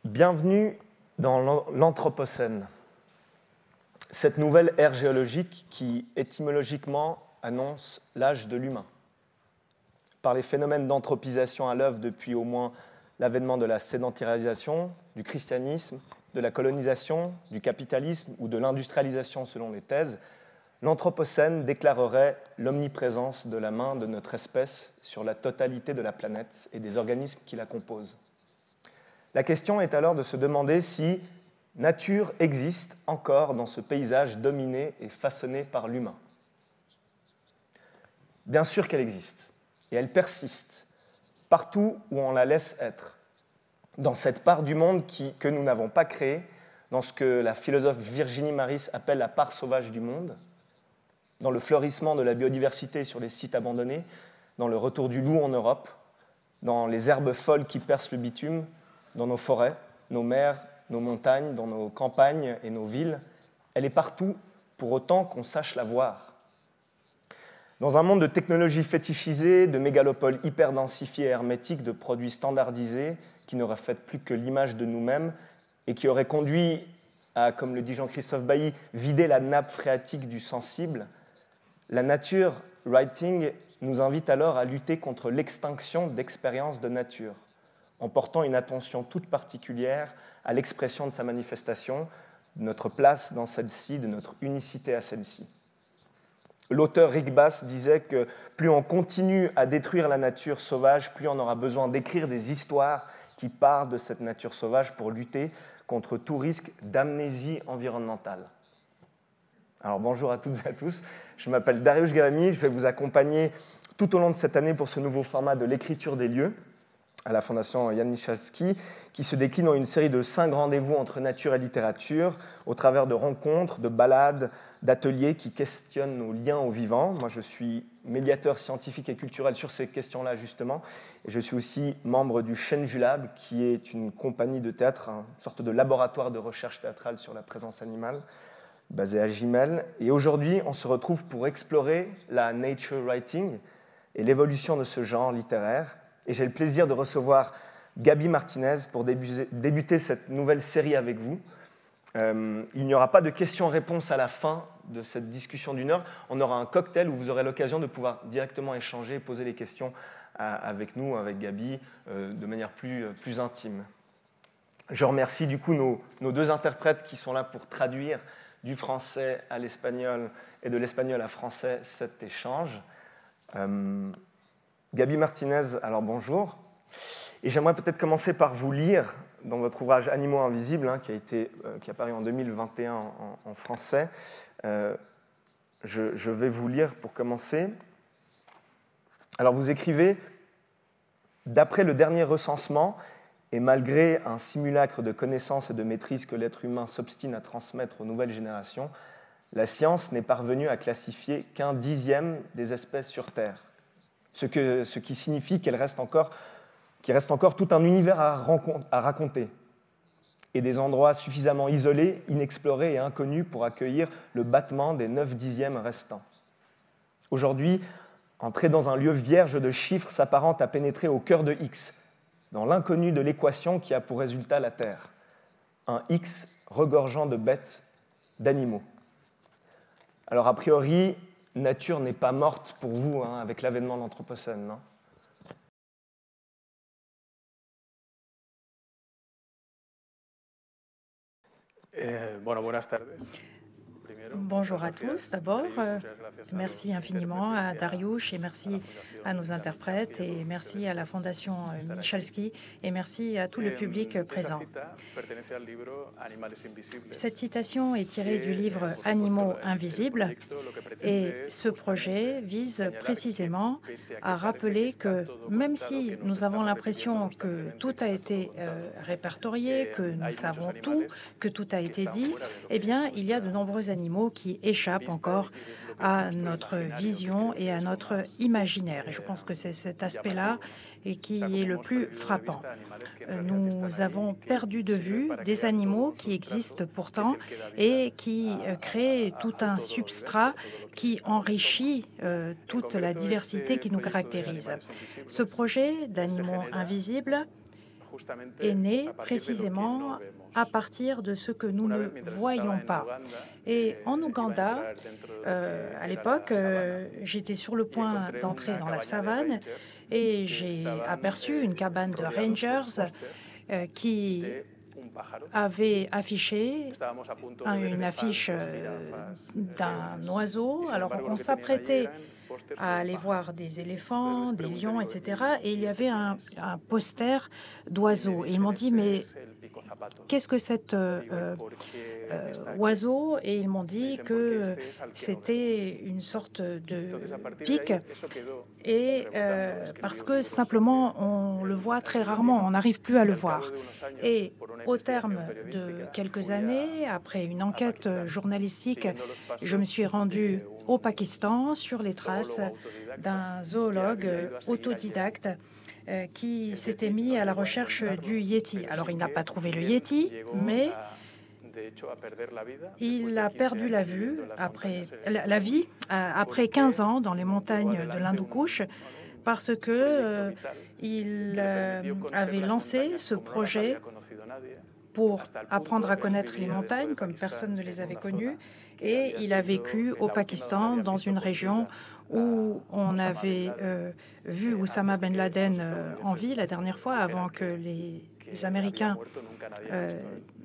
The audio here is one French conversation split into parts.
Bienvenue dans l'Anthropocène, cette nouvelle ère géologique qui, étymologiquement, annonce l'âge de l'humain. Par les phénomènes d'anthropisation à l'œuvre depuis au moins l'avènement de la sédentarisation, du christianisme, de la colonisation, du capitalisme ou de l'industrialisation selon les thèses, l'Anthropocène déclarerait l'omniprésence de la main de notre espèce sur la totalité de la planète et des organismes qui la composent. La question est alors de se demander si nature existe encore dans ce paysage dominé et façonné par l'humain. Bien sûr qu'elle existe, et elle persiste, partout où on la laisse être, dans cette part du monde que nous n'avons pas créée, dans ce que la philosophe Virginie Maris appelle la part sauvage du monde, dans le fleurissement de la biodiversité sur les sites abandonnés, dans le retour du loup en Europe, dans les herbes folles qui percent le bitume, dans nos forêts, nos mers, nos montagnes, dans nos campagnes et nos villes. Elle est partout, pour autant qu'on sache la voir. Dans un monde de technologies fétichisées, de mégalopoles hyper-densifiées et hermétiques, de produits standardisés qui ne reflètent plus que l'image de nous-mêmes et qui auraient conduit à, comme le dit Jean-Christophe Bailly, vider la nappe phréatique du sensible, la nature writing nous invite alors à lutter contre l'extinction d'expériences de nature, en portant une attention toute particulière à l'expression de sa manifestation, de notre place dans celle-ci, de notre unicité à celle-ci. L'auteur Rick Bass disait que plus on continue à détruire la nature sauvage, plus on aura besoin d'écrire des histoires qui parlent de cette nature sauvage pour lutter contre tout risque d'amnésie environnementale. Alors bonjour à toutes et à tous, je m'appelle Dariusz Gavami, je vais vous accompagner tout au long de cette année pour ce nouveau format de l'écriture des lieux à la Fondation Jan Michalski, qui se décline en une série de 5 rendez-vous entre nature et littérature, au travers de rencontres, de balades, d'ateliers qui questionnent nos liens au vivant. Moi, je suis médiateur scientifique et culturel sur ces questions-là, justement, et je suis aussi membre du Shenjulab, qui est une compagnie de théâtre, une sorte de laboratoire de recherche théâtrale sur la présence animale, basé à Gimel. Et aujourd'hui, on se retrouve pour explorer la nature writing et l'évolution de ce genre littéraire. Et j'ai le plaisir de recevoir Gaby Martinez pour débuter cette nouvelle série avec vous. Il n'y aura pas de questions-réponses à la fin de cette discussion d'1 heure. On aura un cocktail où vous aurez l'occasion de pouvoir directement échanger et poser les questions avec nous, avec Gaby, de manière plus intime. Je remercie du coup nos 2 interprètes qui sont là pour traduire du français à l'espagnol et de l'espagnol à français cet échange. Gaby Martinez, alors bonjour. Et j'aimerais peut-être commencer par vous lire dans votre ouvrage Animaux invisibles, qui est paru en 2021 en français. Je vais vous lire pour commencer. Alors vous écrivez « D'après le dernier recensement, et malgré un simulacre de connaissance et de maîtrise que l'être humain s'obstine à transmettre aux nouvelles générations, la science n'est parvenue à classifier qu'1 dixième des espèces sur Terre. Ce qui signifie qu'il reste encore tout un univers à raconter et des endroits suffisamment isolés, inexplorés et inconnus pour accueillir le battement des 9 dixièmes restants. Aujourd'hui, entrer dans un lieu vierge de chiffres s'apparente à pénétrer au cœur de X, dans l'inconnu de l'équation qui a pour résultat la Terre. Un X regorgeant de bêtes, d'animaux. Alors, a priori, nature n'est pas morte pour vous avec l'avènement de l'Anthropocène, non ? Buenas tardes. Bonjour à tous. D'abord, merci infiniment à Dariusz et merci à nos interprètes et merci à la Fondation Michalski et merci à tout le public présent. Cette citation est tirée du livre Animaux invisibles et ce projet vise précisément à rappeler que même si nous avons l'impression que tout a été répertorié, que nous savons tout, que tout a été dit, eh bien, il y a de nombreux animaux qui échappent encore à notre vision et à notre imaginaire. Et je pense que c'est cet aspect-là qui est le plus frappant. Nous avons perdu de vue des animaux qui existent pourtant et qui créent tout un substrat qui enrichit toute la diversité qui nous caractérise. Ce projet d'animaux invisibles est né précisément à partir de ce que nous ne voyons pas. Et en Ouganda, à l'époque, j'étais sur le point d'entrer dans la savane et j'ai aperçu une cabane de rangers qui avait affiché une affiche d'un oiseau. Alors on s'apprêtait à aller voir des éléphants, des lions, etc. Et il y avait un poster d'oiseaux. Et ils m'ont dit, mais qu'est-ce que cet oiseau? Et ils m'ont dit que c'était une sorte de pic. Et parce que simplement, on le voit très rarement, on n'arrive plus à le voir. Et au terme de quelques années, après une enquête journalistique, je me suis rendue au Pakistan sur les traces d'un zoologue autodidacte qui s'était mis à la recherche du Yéti. Alors, il n'a pas trouvé le Yéti, mais il a perdu la vie après 15 ans dans les montagnes de l'Hindoukouche parce que il avait lancé ce projet pour apprendre à connaître les montagnes comme personne ne les avait connues. Et il a vécu au Pakistan, dans une région où on avait vu Oussama Ben Laden en vie la dernière fois, avant que les Américains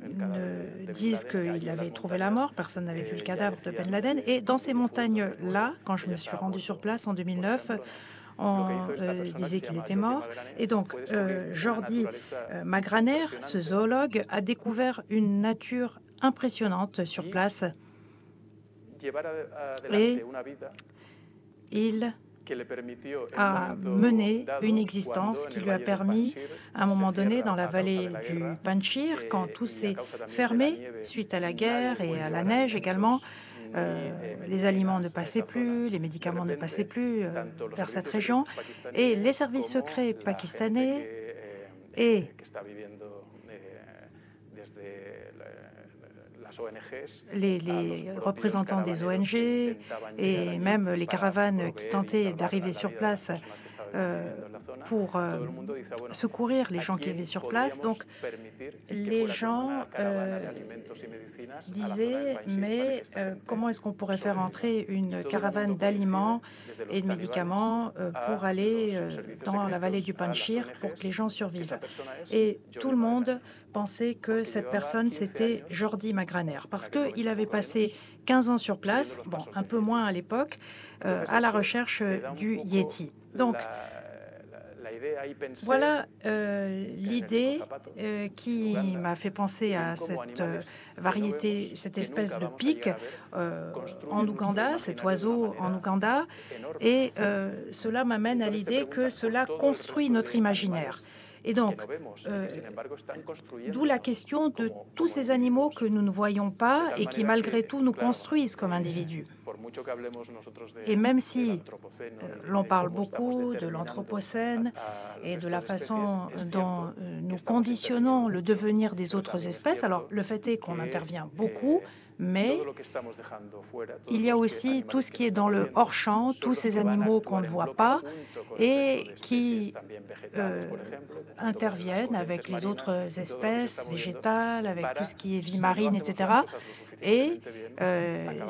ne disent qu'il avait trouvé la mort. Personne n'avait vu le cadavre de Ben Laden. Et dans ces montagnes-là, quand je me suis rendue sur place en 2009, on disait qu'il était mort. Et donc, Jordi Magraner, ce zoologue, a découvert une nature impressionnante sur place. Et il a mené une existence qui lui a permis, à un moment donné, dans la vallée du Panchir, quand tout s'est fermé suite à la guerre et à la neige également, les aliments ne passaient plus, les médicaments ne passaient plus vers cette région. Et les services secrets pakistanais et les représentants des ONG et même les caravanes qui tentaient d'arriver sur place pour secourir les gens qui étaient sur place. Donc, les gens disaient, mais comment est-ce qu'on pourrait faire entrer une caravane d'aliments et de médicaments pour aller dans la vallée du Panchir pour que les gens survivent? Et tout le monde pensait que cette personne, c'était Jordi Magraner, parce qu'il avait passé 15 ans sur place, bon, un peu moins à l'époque, à la recherche du Yéti. Donc, voilà l'idée qui m'a fait penser à cette variété, cette espèce de pic en Ouganda, cet oiseau en Ouganda, et cela m'amène à l'idée que cela construit notre imaginaire. Et donc, d'où la question de tous ces animaux que nous ne voyons pas et qui, malgré tout, nous construisent comme individus. Et même si l'on parle beaucoup de l'Anthropocène et de la façon dont nous conditionnons le devenir des autres espèces, alors le fait est qu'on intervient beaucoup, mais il y a aussi tout ce qui est dans le hors-champ, tous ces animaux qu'on ne voit pas et qui interviennent avec les autres espèces végétales, avec tout ce qui est vie marine, etc. Et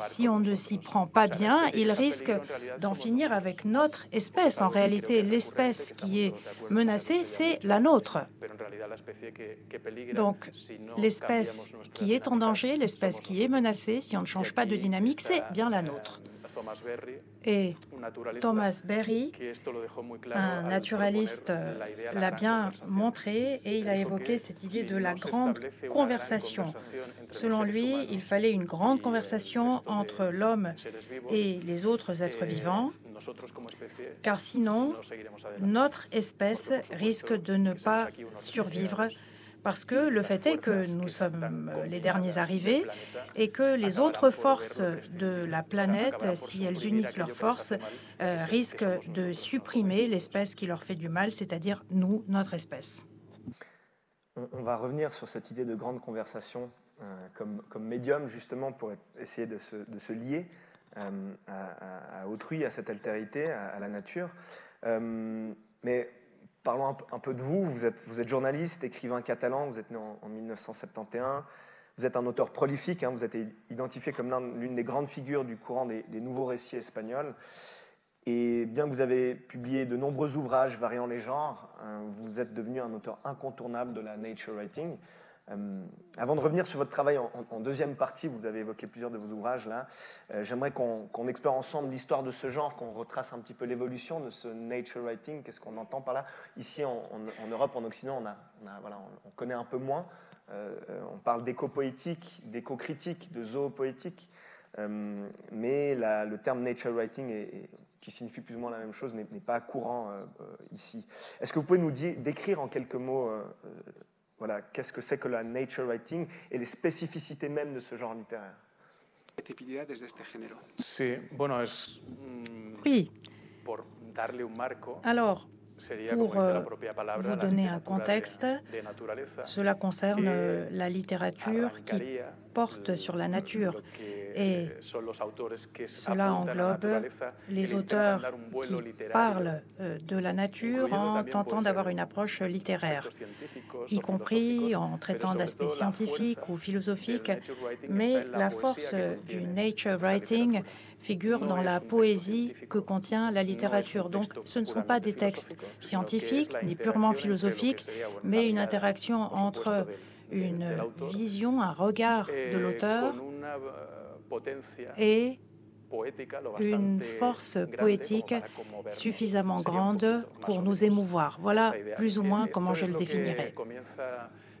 si on ne s'y prend pas bien, il risque d'en finir avec notre espèce. En réalité, l'espèce qui est menacée, c'est la nôtre. Donc, l'espèce qui est en danger, l'espèce qui est menacée, si on ne change pas de dynamique, c'est bien la nôtre. Et Thomas Berry, un naturaliste, l'a bien montré et il a évoqué cette idée de la grande conversation. Selon lui, il fallait une grande conversation entre l'homme et les autres êtres vivants, car sinon, notre espèce risque de ne pas survivre. Parce que le fait est que nous sommes les derniers arrivés et que les autres forces de la planète, si elles unissent leurs forces, risquent de supprimer l'espèce qui leur fait du mal, c'est-à-dire nous, notre espèce. On va revenir sur cette idée de grande conversation comme médium, justement, pour essayer de se lier à autrui, à cette altérité, à la nature. Mais parlons un peu de vous. Vous êtes journaliste, écrivain catalan, vous êtes né en 1971. Vous êtes un auteur prolifique, hein, vous êtes identifié comme l'une des grandes figures du courant des nouveaux récits espagnols. Et bien que vous avez publié de nombreux ouvrages variant les genres, vous êtes devenu un auteur incontournable de la nature writing. Avant de revenir sur votre travail en deuxième partie, vous avez évoqué plusieurs de vos ouvrages là, j'aimerais qu'on explore ensemble l'histoire de ce genre, qu'on retrace un petit peu l'évolution de ce nature writing, qu'est-ce qu'on entend par là. Ici en Europe, en Occident, on connaît un peu moins, on parle d'éco-poétique, d'éco-critique, de zoopoétique, mais le terme nature writing qui signifie plus ou moins la même chose, n'est pas courant ici. Est-ce que vous pouvez nous décrire en quelques mots voilà, qu'est-ce que c'est que la nature writing et les spécificités même de ce genre littéraire? Sí, bueno, Oui. por darle un marco, Alors, sería, pour como dice la propia palabra, vous la donner un literatura contexte, de naturaleza, cela concerne que la littérature qui arrancaría porte sur la nature. lo que Et son los autores que cela apuntan a la englobe naturaleza, les que intentan auteurs dar un vuelo qui literario, parlent de la nature incluido en también tentant puede ser d'avoir une approche littéraire, aspectos científicos y o compris filosóficos, en pero traitant sobre d'aspects todo la scientifiques fuerza ou philosophiques. del nature writing Mais está en la la force poesía que du contiene nature esa writing literatura. figure No dans es la un texto poésie que científico, contient la no es littérature. un Donc, texto ce ne sont pas puramente des textes filosófico, sino que es scientifiques la ni purement interacción entre lo que philosophiques, sería, bueno, mais la une mirada, interaction por supuesto, entre del une autor, vision, un regard de l'auteur con una potencia et poética lo une bastante force grande como poétique para conmovernos. suffisamment Sería un grande poquito, más pour o nous menos, émouvoir. Voilà esta idea. plus ou moins Esto comment je es le lo que définirais.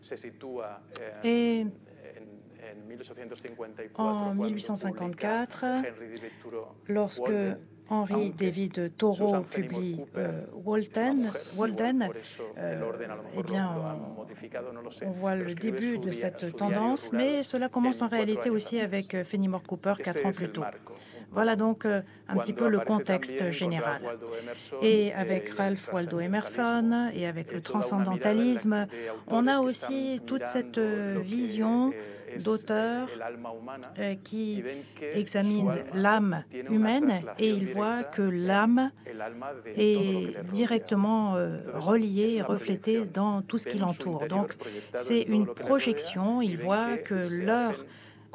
se sitúa Et en 1854, en cuando 1854, publica Henry David Thoreau lorsque Walden, Henry aunque David Thoreau Susan Fenimore publie Cooper es una Walden, mujer, igual por eso el orden a lo eh mejor bien, lo han modificado, no lo sé, on voit pero le escribe début de su cette diario tendance, rural mais cela commence en 4 réalité años aussi antes. avec Fenimore Cooper 4 Ese ans es plus el tôt. marco, un Voilà poco. donc un petit Cuando peu le aparece contexte también con général. Ralph Waldo Emerson, Et avec y el Ralph Waldo trascendentalismo, Emerson et avec le toda una mirada en la transcendentalisme, de on a autores que aussi están toute cette mirando lo que vision es d'auteurs el alma humana qui y ven que su examinent alma l'âme tiene una humaine et traslación ils voient directa que en l'âme el alma de todo lo que est le rodea. directement Entonces, reliée es et una reflétée proyección. dans tout ce qui Ven su l'entoure. interior Donc, proyectado c'est en todo une lo que les rodea projection. y Ils ven voient que que se leur hacen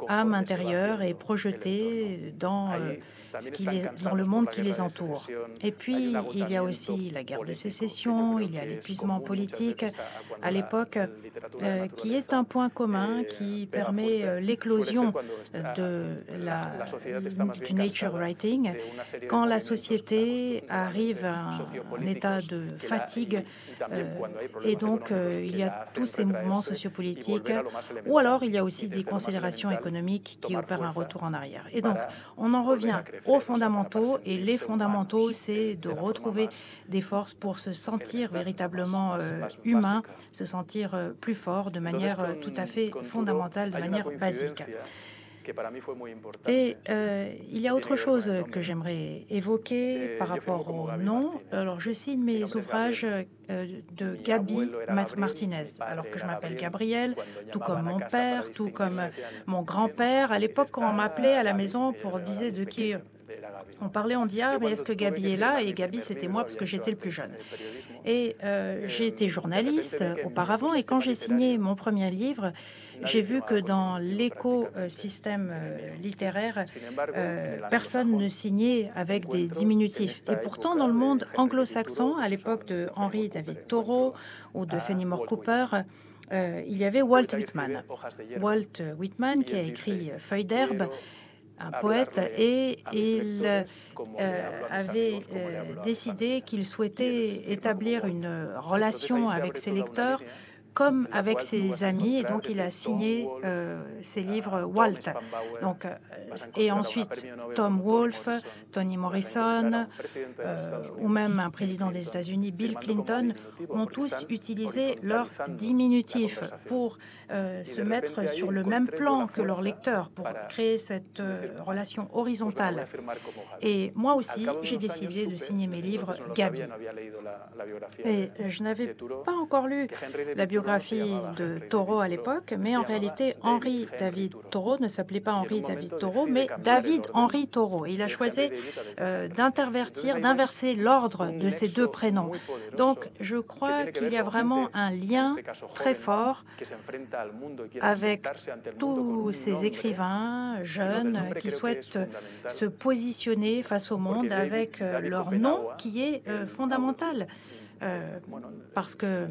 âme conforme se va intérieure est haciendo el projetée entorno. dans Ahí ce también están dans le cansados por monde la qui guerra les de entoure. secesión. Et Hay puis, un il y a agotamiento aussi la guerre de político que sécession, yo creo il y a que es l'épuisement común muchas politique veces a cuando à l'époque, la literatura de la qui est naturaleza un point commun qui pega permet fuerte. Suele l'éclosion ser cuando está, de la sociedad está más bien du nature cansada writing, de una serie de quand la movimientos société arrive à un sociopolíticos état de que fatigue, y también cuando hay et problemas donc económicos il que y a la tous hacen ces mouvements retraerse y sociopolitiques, volver a lo más ou elemental. alors il y a Y aussi des desde lo más considérations elemental, économiques qui tomar opèrent un fuerza retour en arrière. Et donc, para on en volver revient a crecer, aux o sea, para fondamentaux, et les sentirse fondamentaux, humanos c'est de de la forma retrouver más des forces pour se sentir elemental, véritablement más humain, básica. se sentir plus fort de Entonces, manière con, tout à fait con Thoreau fondamentale, de hay una manière basique. coincidencia que para mí fue muy importante. Et il y a que autre tiene que ver con chose el que nombre. j'aimerais évoquer par Yo firmo rapport como au Gaby nom. Martínez. Alors, je signe Mi mes nombre es ouvrages Gabriel. de Mi Gaby abuelo era Gabriel, Martinez, mi padre alors que je era m'appelle Gabriel. Gabriel, Cuando tout llamaban comme a mon casa para père, tout distinguirme, comme decían, mon "¿Quién grand-père. À l'époque, quand on m'appelait à la está maison Gaby?" pour Era dire Gaby, de qui pequeño, era Gaby. on parlait, on dit, ah, Yo mais cuando est-ce que tuve Gaby que est là? firmar Et mi Gaby, primer c'était libro, moi parce había que hecho j'étais le plus antes jeune. periodismo. Et j'ai été De journaliste repente vi que en mi auparavant, et quand j'ai ecosistema signé literario mon premier livre, j'ai nadie vu que firmaba dans conmigo prácticamente l'écosystème en el mío. littéraire, Sin embargo, en el personne ne anglosajón signait avec des encuentro en diminutifs. Et esta pourtant, época dans le de monde Henry David anglo-saxon, Thoreau, à de l'époque Susan de Fenimore Henry Cooper, David Thoreau ou de a Fenimore Walt Cooper, Whitman, il y avait un Walt poeta que escribe Whitman. Hojas de hierba. Walt Whitman, Y qui a él écrit dice, Feuilles d'herbe, quiero un poète, et hablarle a mis il lectores como le hablo a mis avait amigos, como le hablo a mi décidé familia. qu'il Y él souhaitait firma établir como une Walt. Entonces relation ahí se avec abre ses toda una lecteurs línea comme en la avec cual tú ses vas a amis, et encontrar donc il a desde Tom signé Wolfe ses a livres Tom Walt. Spanbauer, Donc, vas a et encontrar a un ensuite premio Nobel Tom como Wolfe, Toni Toni Morrison, vas a encontrar a Morrison, un presidente de los Estados ou Unidos, même un Bill président des Clinton, États-Unis, Bill firmando como Clinton, diminutivo, ont porque tous están utilisé leur horizontalizando la diminutif conversación. pour Y se de repente mettre ahí sur le même encontré yo plan la que leurs fuerza lecteurs pour para créer cette decir, relation pues venga, voy horizontale. a firmar como Gaby. Et moi Al aussi, cabo de j'ai unos años décidé de supe, signer mes livres entonces no lo Gaby. sabía, no había leído la biografía Et de je n'avais Thoreau, pas encore lu que Henry la David Thoreau biographie de Thoreau à l'époque, mais en réalité, Henri David Thoreau ne s'appelait pas Henri David Thoreau, mais David Henri Thoreau. Et il a choisi d'inverser l'ordre de ces deux prénoms. Donc, je crois qu'il y a vraiment un lien très fort avec tous ces écrivains jeunes qui souhaitent se positionner face au monde avec leur nom qui est fondamental. Parce que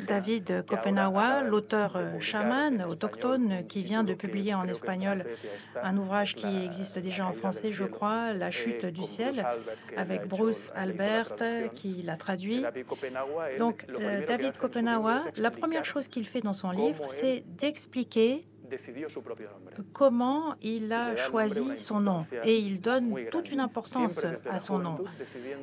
David Kopenawa, l'auteur chaman autochtone qui vient de publier en espagnol un ouvrage qui existe déjà en français, je crois, La chute du ciel, avec Bruce Albert qui l'a traduit. Donc, David Kopenawa, la première chose qu'il fait dans son livre, c'est d'expliquer comment il a choisi son nom. Et il donne toute une importance à son nom.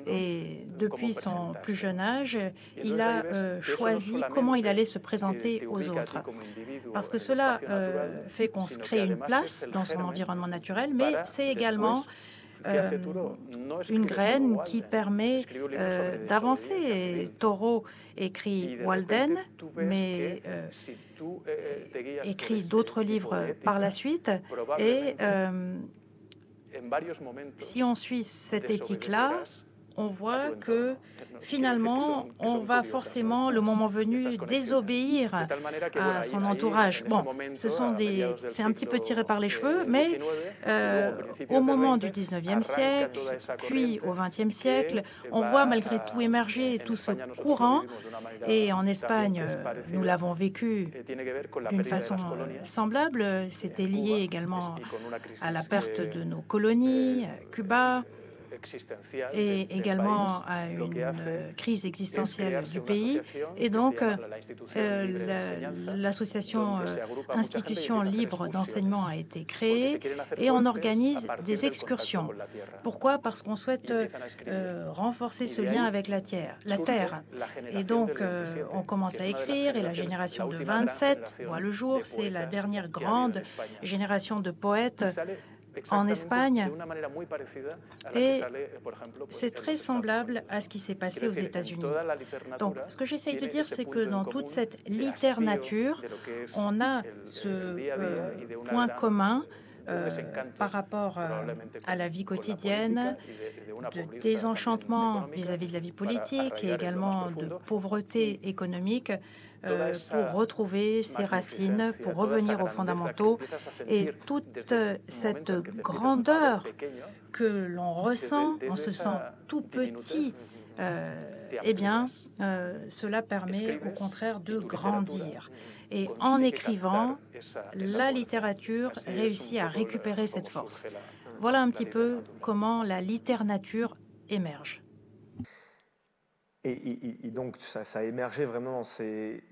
Et depuis son plus jeune âge, il a choisi comment il allait se présenter aux autres. Parce que cela fait qu'on se crée une place dans son environnement naturel, mais c'est également une graine qui permet d'avancer. Thoreau écrit Walden, mais écrit d'autres livres par la suite. Et si on suit cette éthique-là, on voit que finalement, on va forcément, le moment venu, désobéir à son entourage. Bon, c'est un petit peu tiré par les cheveux, mais au moment du 19e siècle, puis au 20e siècle, on voit malgré tout émerger tout ce courant. Et en Espagne, nous l'avons vécu d'une façon semblable. C'était lié également à la perte de nos colonies, Cuba, et également à une crise existentielle du pays. Et donc, l'association Institutions libres d'enseignement a été créée et on organise des excursions. Pourquoi? Parce qu'on souhaite renforcer ce lien avec la Terre. Et donc, on commence à écrire et la génération de 27 voit le jour. C'est la dernière grande génération de poètes en Espagne, et c'est très semblable à ce qui s'est passé aux États-Unis. Donc, ce que j'essaye de dire, c'est que dans toute cette littérature, on a ce point commun par rapport à la vie quotidienne, de désenchantement vis-à-vis de la vie politique et également de pauvreté économique, pour retrouver ses racines, pour revenir aux fondamentaux. Et toute cette grandeur que l'on ressent, on se sent tout petit, eh bien, cela permet au contraire de grandir. Et en écrivant, la littérature réussit à récupérer cette force. Voilà un petit peu comment la littérature émerge. Et donc, ça a émergé vraiment dans ces...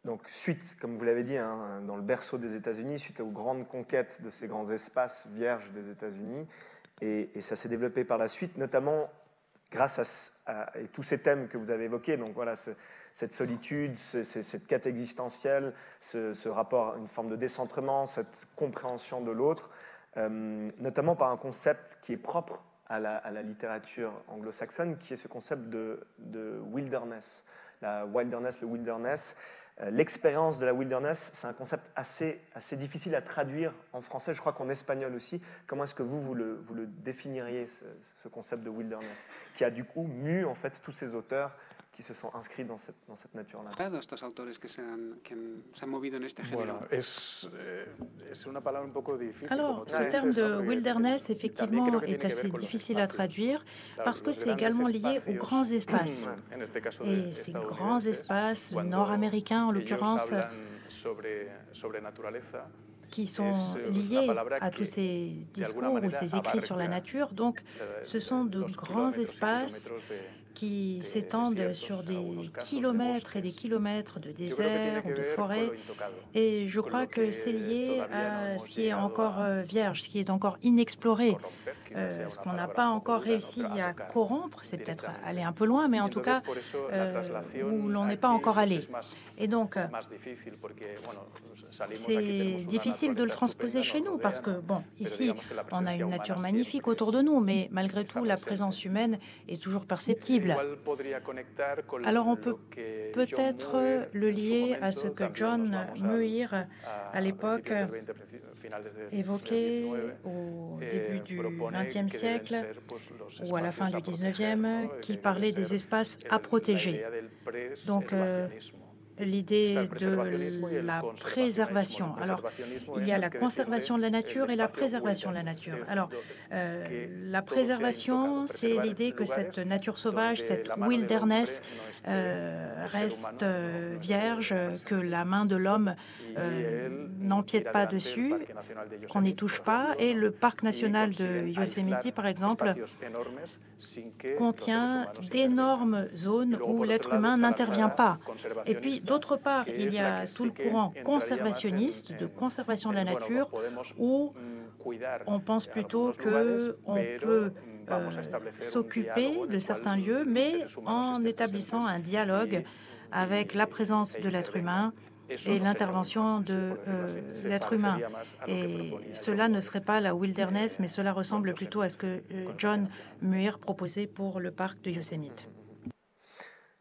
Donc, suite, comme vous l'avez dit, hein, dans le berceau des États-Unis, suite aux grandes conquêtes de ces grands espaces vierges des États-Unis. Et ça s'est développé par la suite, notamment grâce à tous ces thèmes que vous avez évoqués. Donc, voilà, cette solitude, cette quête existentielle, ce rapport à une forme de décentrement, cette compréhension de l'autre, notamment par un concept qui est propre à la littérature anglo-saxonne, qui est ce concept de wilderness. Le wilderness. L'expérience de la wilderness, c'est un concept assez difficile à traduire en français, je crois qu'en espagnol aussi. Comment est-ce que vous le définiriez, ce concept de wilderness, qui a du coup mu en fait tous ces auteurs qui se sont inscrits dans cette nature-là? Alors, ce terme de wilderness, effectivement, est assez difficile à traduire parce que c'est également lié aux grands espaces. Et ces grands espaces nord-américains, en l'occurrence, qui sont liés à tous ces discours ou ces écrits sur la nature. Donc, ce sont de grands espaces qui s'étendent sur des kilomètres et des kilomètres de désert ou de forêt. Et je crois que c'est lié à ce qui est encore vierge, ce qui est encore inexploré, ce qu'on n'a pas encore réussi à corrompre. C'est peut-être aller un peu loin, mais en tout cas, où l'on n'est pas encore allé. Et donc, c'est difficile de le transposer chez nous parce que, bon, ici, on a une nature magnifique autour de nous, mais malgré tout, la présence humaine est toujours perceptible. invisible. Alors on peut peut-être le lier à ce que John Muir, à l'époque, évoquait au début du XXe siècle ou à la fin du XIXe, qui parlait des espaces à protéger. Donc, l'idée de la préservation. Alors, il y a la conservation de la nature et la préservation de la nature. Alors, la préservation, c'est l'idée que cette nature sauvage, cette wilderness, reste vierge, que la main de l'homme n'empiète pas dessus, qu'on n'y touche pas. Et le parc national de Yosemite, par exemple, contient d'énormes zones où l'être humain n'intervient pas. Et puis, d'autre part, il y a tout le courant conservationniste, de conservation de la nature, où on pense plutôt qu'on peut s'occuper de certains lieux, mais en établissant un dialogue avec la présence de l'être humain et l'intervention de l'être humain. Et cela ne serait pas la wilderness, mais cela ressemble plutôt à ce que John Muir proposait pour le parc de Yosemite.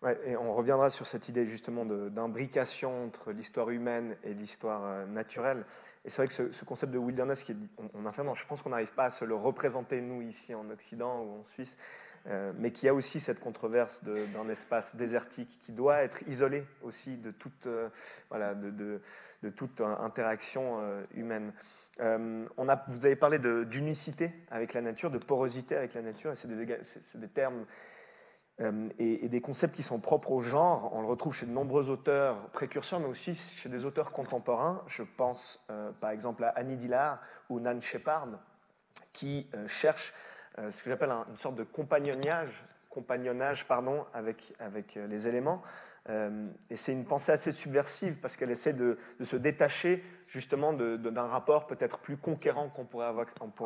Ouais, et on reviendra sur cette idée justement d'imbrication entre l'histoire humaine et l'histoire naturelle. Et c'est vrai que ce concept de wilderness, je pense qu'on n'arrive pas à se le représenter, nous, ici en Occident ou en Suisse, mais qu'il y a aussi cette controverse d'un espace désertique qui doit être isolé aussi de toute, de toute interaction humaine. Vous avez parlé d'unicité avec la nature, de porosité avec la nature, et c'est des termes et des concepts qui sont propres au genre. On le retrouve chez de nombreux auteurs précurseurs, mais aussi chez des auteurs contemporains. Je pense par exemple à Annie Dillard ou Nan Shepard, qui cherchent ce que j'appelle une sorte de compagnonnage avec les éléments. Et c'est une pensée assez subversive parce qu'elle essaie de se détacher justement d'un rapport peut-être plus conquérant qu'on pourrait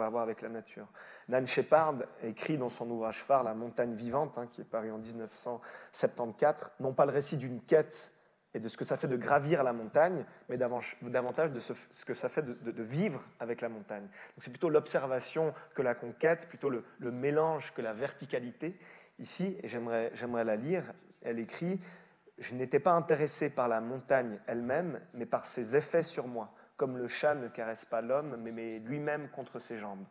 avoir avec la nature. Nan Shepard écrit dans son ouvrage phare La montagne vivante, qui est paru en 1974, non pas le récit d'une quête et de ce que ça fait de gravir la montagne, mais davantage de ce que ça fait de vivre avec la montagne. Donc c'est plutôt l'observation que la conquête, plutôt le mélange que la verticalité. Ici, et j'aimerais la lire, elle écrit « Je n'étais pas intéressé par la montagne elle-même, mais par ses effets sur moi, comme le chat ne caresse pas l'homme, mais met lui-même contre ses jambes.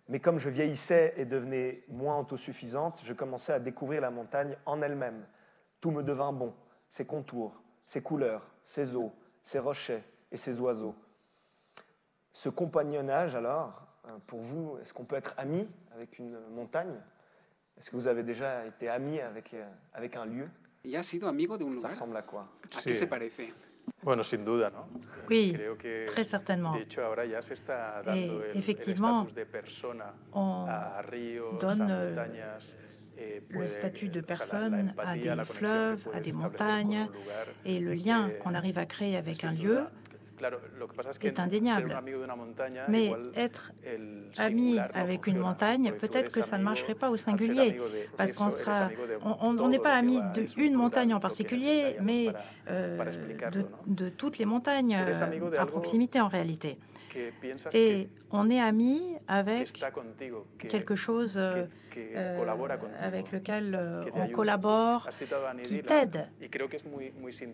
Mais comme je vieillissais et devenais moins autosuffisante, je commençais à découvrir la montagne en elle-même. Tout me devint bon, ses contours, ses couleurs, ses eaux, ses rochers et ses oiseaux. » Ce compagnonnage, alors, pour vous, est-ce qu'on peut être ami avec une montagne? Est-ce que vous avez déjà été ami avec un lieu? ¿Y has sido amigo de un Ça lugar? ressemble à quoi? ¿A qué se parece? Bueno, sin duda, ¿no? Oui, Creo que, très certainement. de hecho, ahora ya se está dando el effectivement, estatus de persona on a ríos, a donne montañas. le statut de personne à des fleuves, à des montagnes, et le lien qu'on arrive à créer avec un lieu est indéniable. Mais être ami avec une montagne, peut-être que ça ne marcherait pas au singulier, parce on n'est pas ami d'une montagne en particulier, mais de toutes les montagnes à proximité en réalité. Et on est ami avec quelque chose avec lequel on collabore, qui t'aide.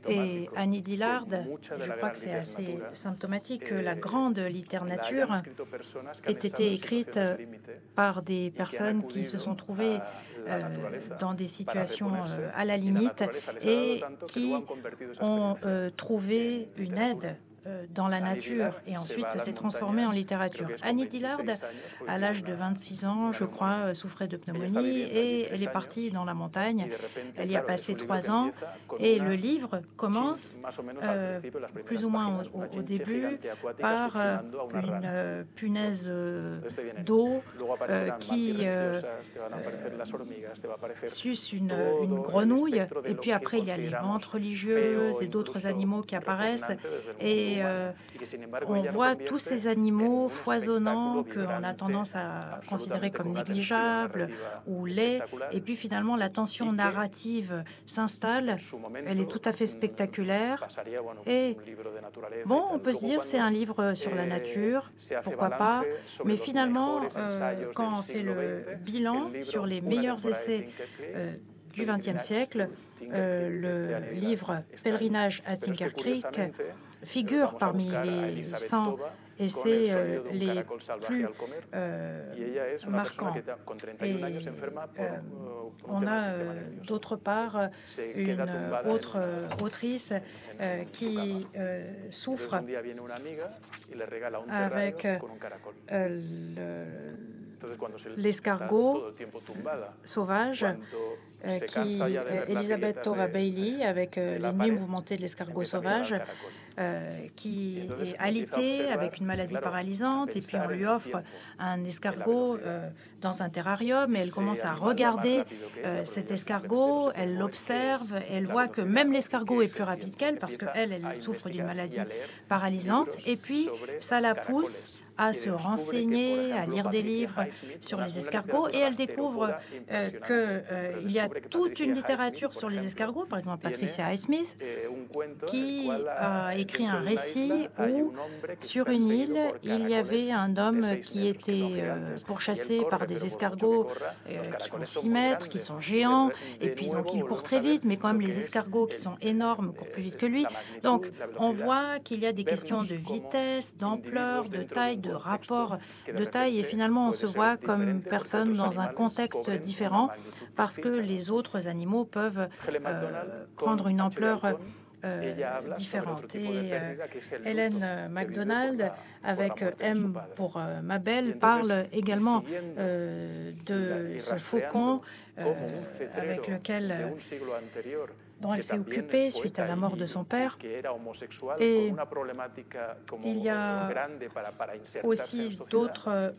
Et Annie Dillard, je crois que c'est assez symptomatique que la grande littérature ait été écrite par des personnes qui se sont trouvées dans des situations à la limite et qui ont trouvé une aide dans la nature, et ensuite ça s'est transformé en littérature. Annie Dillard, à l'âge de 26 ans, je crois, souffrait de pneumonie et elle est partie dans la montagne. Elle y a passé 3 ans et le livre commence plus ou moins au début par une punaise d'eau qui suce une grenouille, et puis après il y a les ventes religieuses et d'autres animaux qui apparaissent, et on voit tous ces animaux foisonnants qu'on a tendance à considérer comme négligeables ou laids, et puis finalement la tension narrative s'installe, elle est tout à fait spectaculaire, et bon, on peut se dire c'est un livre sur la nature, pourquoi pas, mais finalement quand on fait le bilan sur les meilleurs essais du XXe siècle, le livre Pèlerinage à Tinker Creek figure parmi les 100 essais les plus marquants. Et on a d'autre part une autre autrice qui souffre avec l'escargot sauvage, qui Elisabeth Tova Bailey, avec les nuits mouvementées de l'escargot sauvage, qui est alitée avec une maladie paralysante, et puis on lui offre un escargot dans un terrarium, et elle commence à regarder cet escargot, elle l'observe, elle voit que même l'escargot est plus rapide qu'elle, parce qu'elle, elle souffre d'une maladie paralysante, et puis ça la pousse à se renseigner, à lire des livres sur les escargots, et elle découvre qu'il y a toute une littérature sur les escargots, par exemple Patricia Highsmith, qui a écrit un récit où, sur une île, il y avait un homme qui était pourchassé par des escargots qui font 6 mètres, qui sont géants, et puis donc il court très vite, mais quand même les escargots qui sont énormes courent plus vite que lui. Donc on voit qu'il y a des questions de vitesse, d'ampleur, de taille, de rapport de taille, et finalement on se voit comme personne dans un contexte différent parce que les autres animaux peuvent prendre une ampleur différente. Et Hélène MacDonald, avec M pour Mabel, parle également de ce faucon avec lequel dont elle s'est occupée suite à la mort de son père. Et il y a aussi d'autres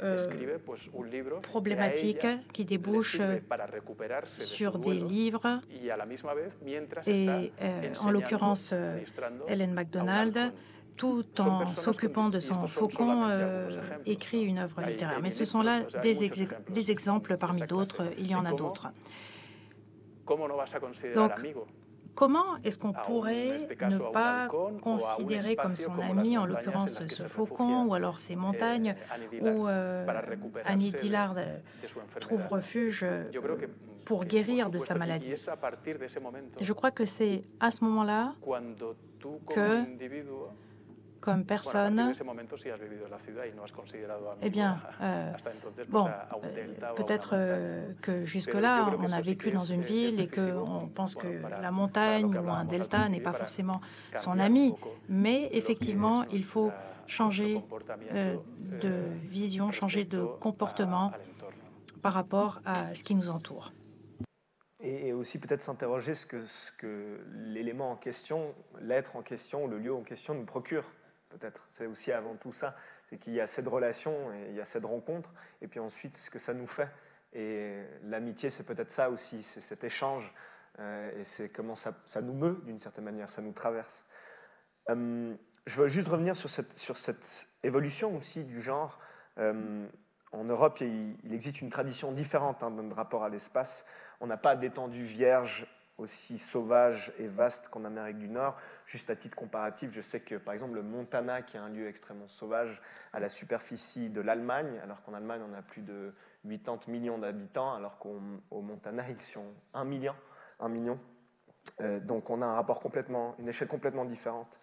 problématiques qui débouchent sur des livres. Et en l'occurrence, Hélène MacDonald, tout en s'occupant de son faucon, écrit une œuvre littéraire. Mais ce sont là des exemples parmi d'autres, il y en a d'autres. Donc, comment est-ce qu'on pourrait ne pas considérer comme son ami, en l'occurrence ce faucon, ou alors ces montagnes, où Annie Dillard trouve refuge pour guérir de sa maladie? Je crois que c'est à ce moment-là que, comme personne, eh bien, peut-être que jusque-là, on a vécu dans une ville et qu'on pense que la montagne ou un delta n'est pas forcément son ami, mais effectivement, il faut changer de vision, changer de comportement par rapport à ce qui nous entoure. Et aussi peut-être s'interroger ce que l'élément en question, l'être en question, le lieu en question nous procure. Peut-être, c'est aussi avant tout ça, c'est qu'il y a cette relation et il y a cette rencontre, et puis ensuite ce que ça nous fait. Et l'amitié, c'est peut-être ça aussi, c'est cet échange, et c'est comment ça nous meut d'une certaine manière, ça nous traverse. Je veux juste revenir sur cette évolution aussi du genre. En Europe, il existe une tradition différente dans notre rapport à l'espace. On n'a pas d'étendue vierge aussi sauvage et vaste qu'en Amérique du Nord. Juste à titre comparatif, je sais que par exemple le Montana, qui est un lieu extrêmement sauvage, a la superficie de l'Allemagne, alors qu'en Allemagne on a plus de 80 millions d'habitants, alors qu'au Montana ils sont 1 million. Donc on a un rapport une échelle complètement différente.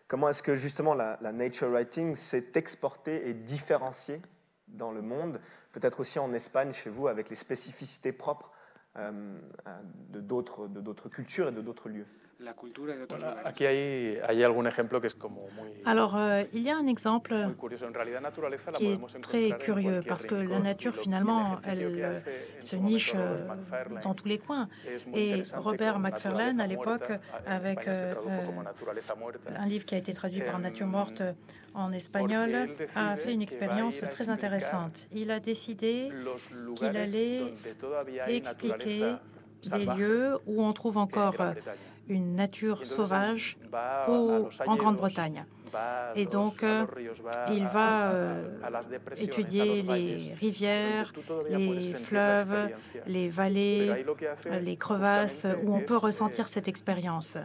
Comment est-ce que justement la nature writing s'est exportée et différenciée dans le monde, peut-être aussi en Espagne chez vous, avec les spécificités propres de d'autres cultures et de d'autres lieux? Aquí hay algún ejemplo que es como muy. Alors, il y a un exemple qui est très curieux, parce que la nature, finalement, elle se niche dans tous les coins. Et Robert Macfarlane, à l'époque, avec un livre qui a été traduit par Nature morte en espagnol, a fait une expérience très intéressante. Il a décidé qu'il allait expliquer des lieux où on trouve encore une nature sauvage en Grande-Bretagne. Et donc, il va étudier les rivières, les fleuves, les vallées, les crevasses, où on peut ressentir cette expérience.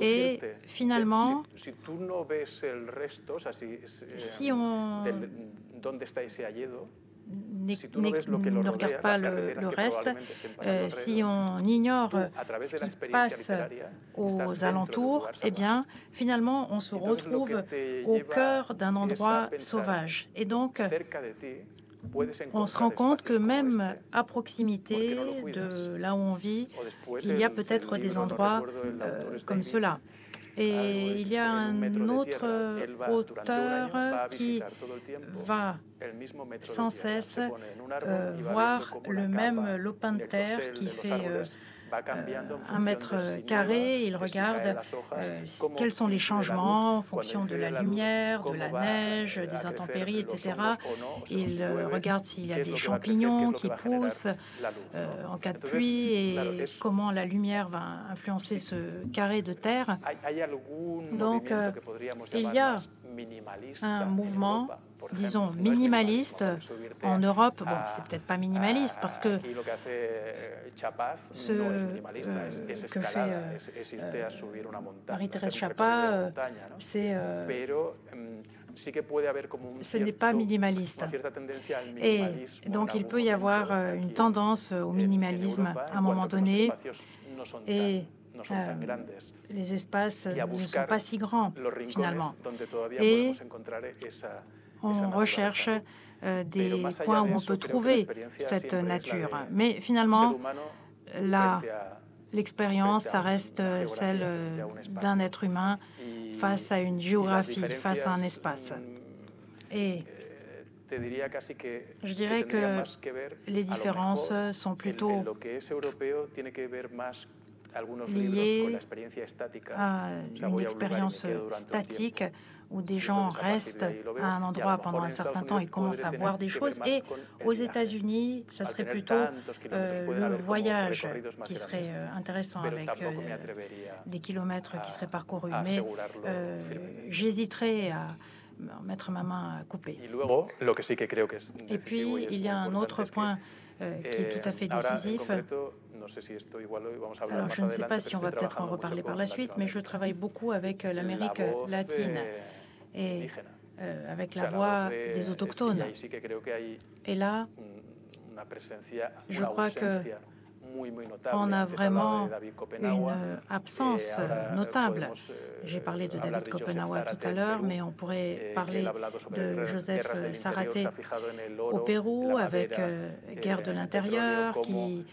Et finalement, si on ne regarde pas le reste, si on ignore ce qui passe aux alentours, eh bien, finalement, on se retrouve au cœur d'un endroit sauvage. Et donc, on se rend compte que même à proximité de là où on vit, il y a peut-être des endroits comme cela. Et il y a un autre auteur qui va sans cesse voir le même lopin de terre qui fait 1 mètre carré. Il regarde quels sont les changements en fonction de la lumière, de la neige, des intempéries, etc. Il regarde s'il y a des champignons qui poussent en cas de pluie et comment la lumière va influencer ce carré de terre. Donc, il y a un mouvement, disons, minimaliste en Europe. Bon, c'est peut-être pas minimaliste parce que ce que fait Marie-Thérèse Chapa, ce n'est pas minimaliste. Et donc, il peut y avoir une tendance au minimalisme à un moment donné. Et les espaces ne sont pas si grands, finalement. Et on recherche des coins où on peut trouver cette nature. Mais finalement, l'expérience, ça reste celle d'un être humain face à une géographie, face à un espace. Et je dirais que les différences sont plutôt liées à une expérience statique où des gens restent à un endroit pendant un certain temps et commencent à voir des choses. Et aux États-Unis, ça serait plutôt le voyage qui serait intéressant avec des kilomètres qui seraient parcourus. Mais j'hésiterais à mettre ma main à couper. Et puis, il y a un autre point qui est tout à fait décisif. Alors, je ne sais pas si on va peut-être en reparler par la suite, mais je travaille beaucoup avec l'Amérique latine et avec la voix des autochtones. Et là, je crois qu'on a vraiment une absence notable. J'ai parlé de David Kopenawa tout à l'heure, mais on pourrait parler de Joseph Zárate au Pérou avec Guerre de l'intérieur, qui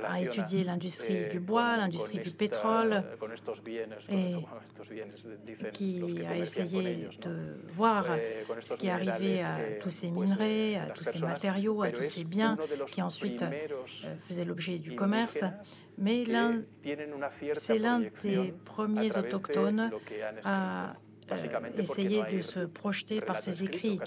a étudié l'industrie du bois, l'industrie du pétrole, et qui a essayé de voir ce qui arrivait à tous ces minerais, à tous ces matériaux, à tous ces biens qui ensuite faisaient l'objet du commerce. Mais c'est l'un des premiers autochtones à essayer de se projeter par ses écrits,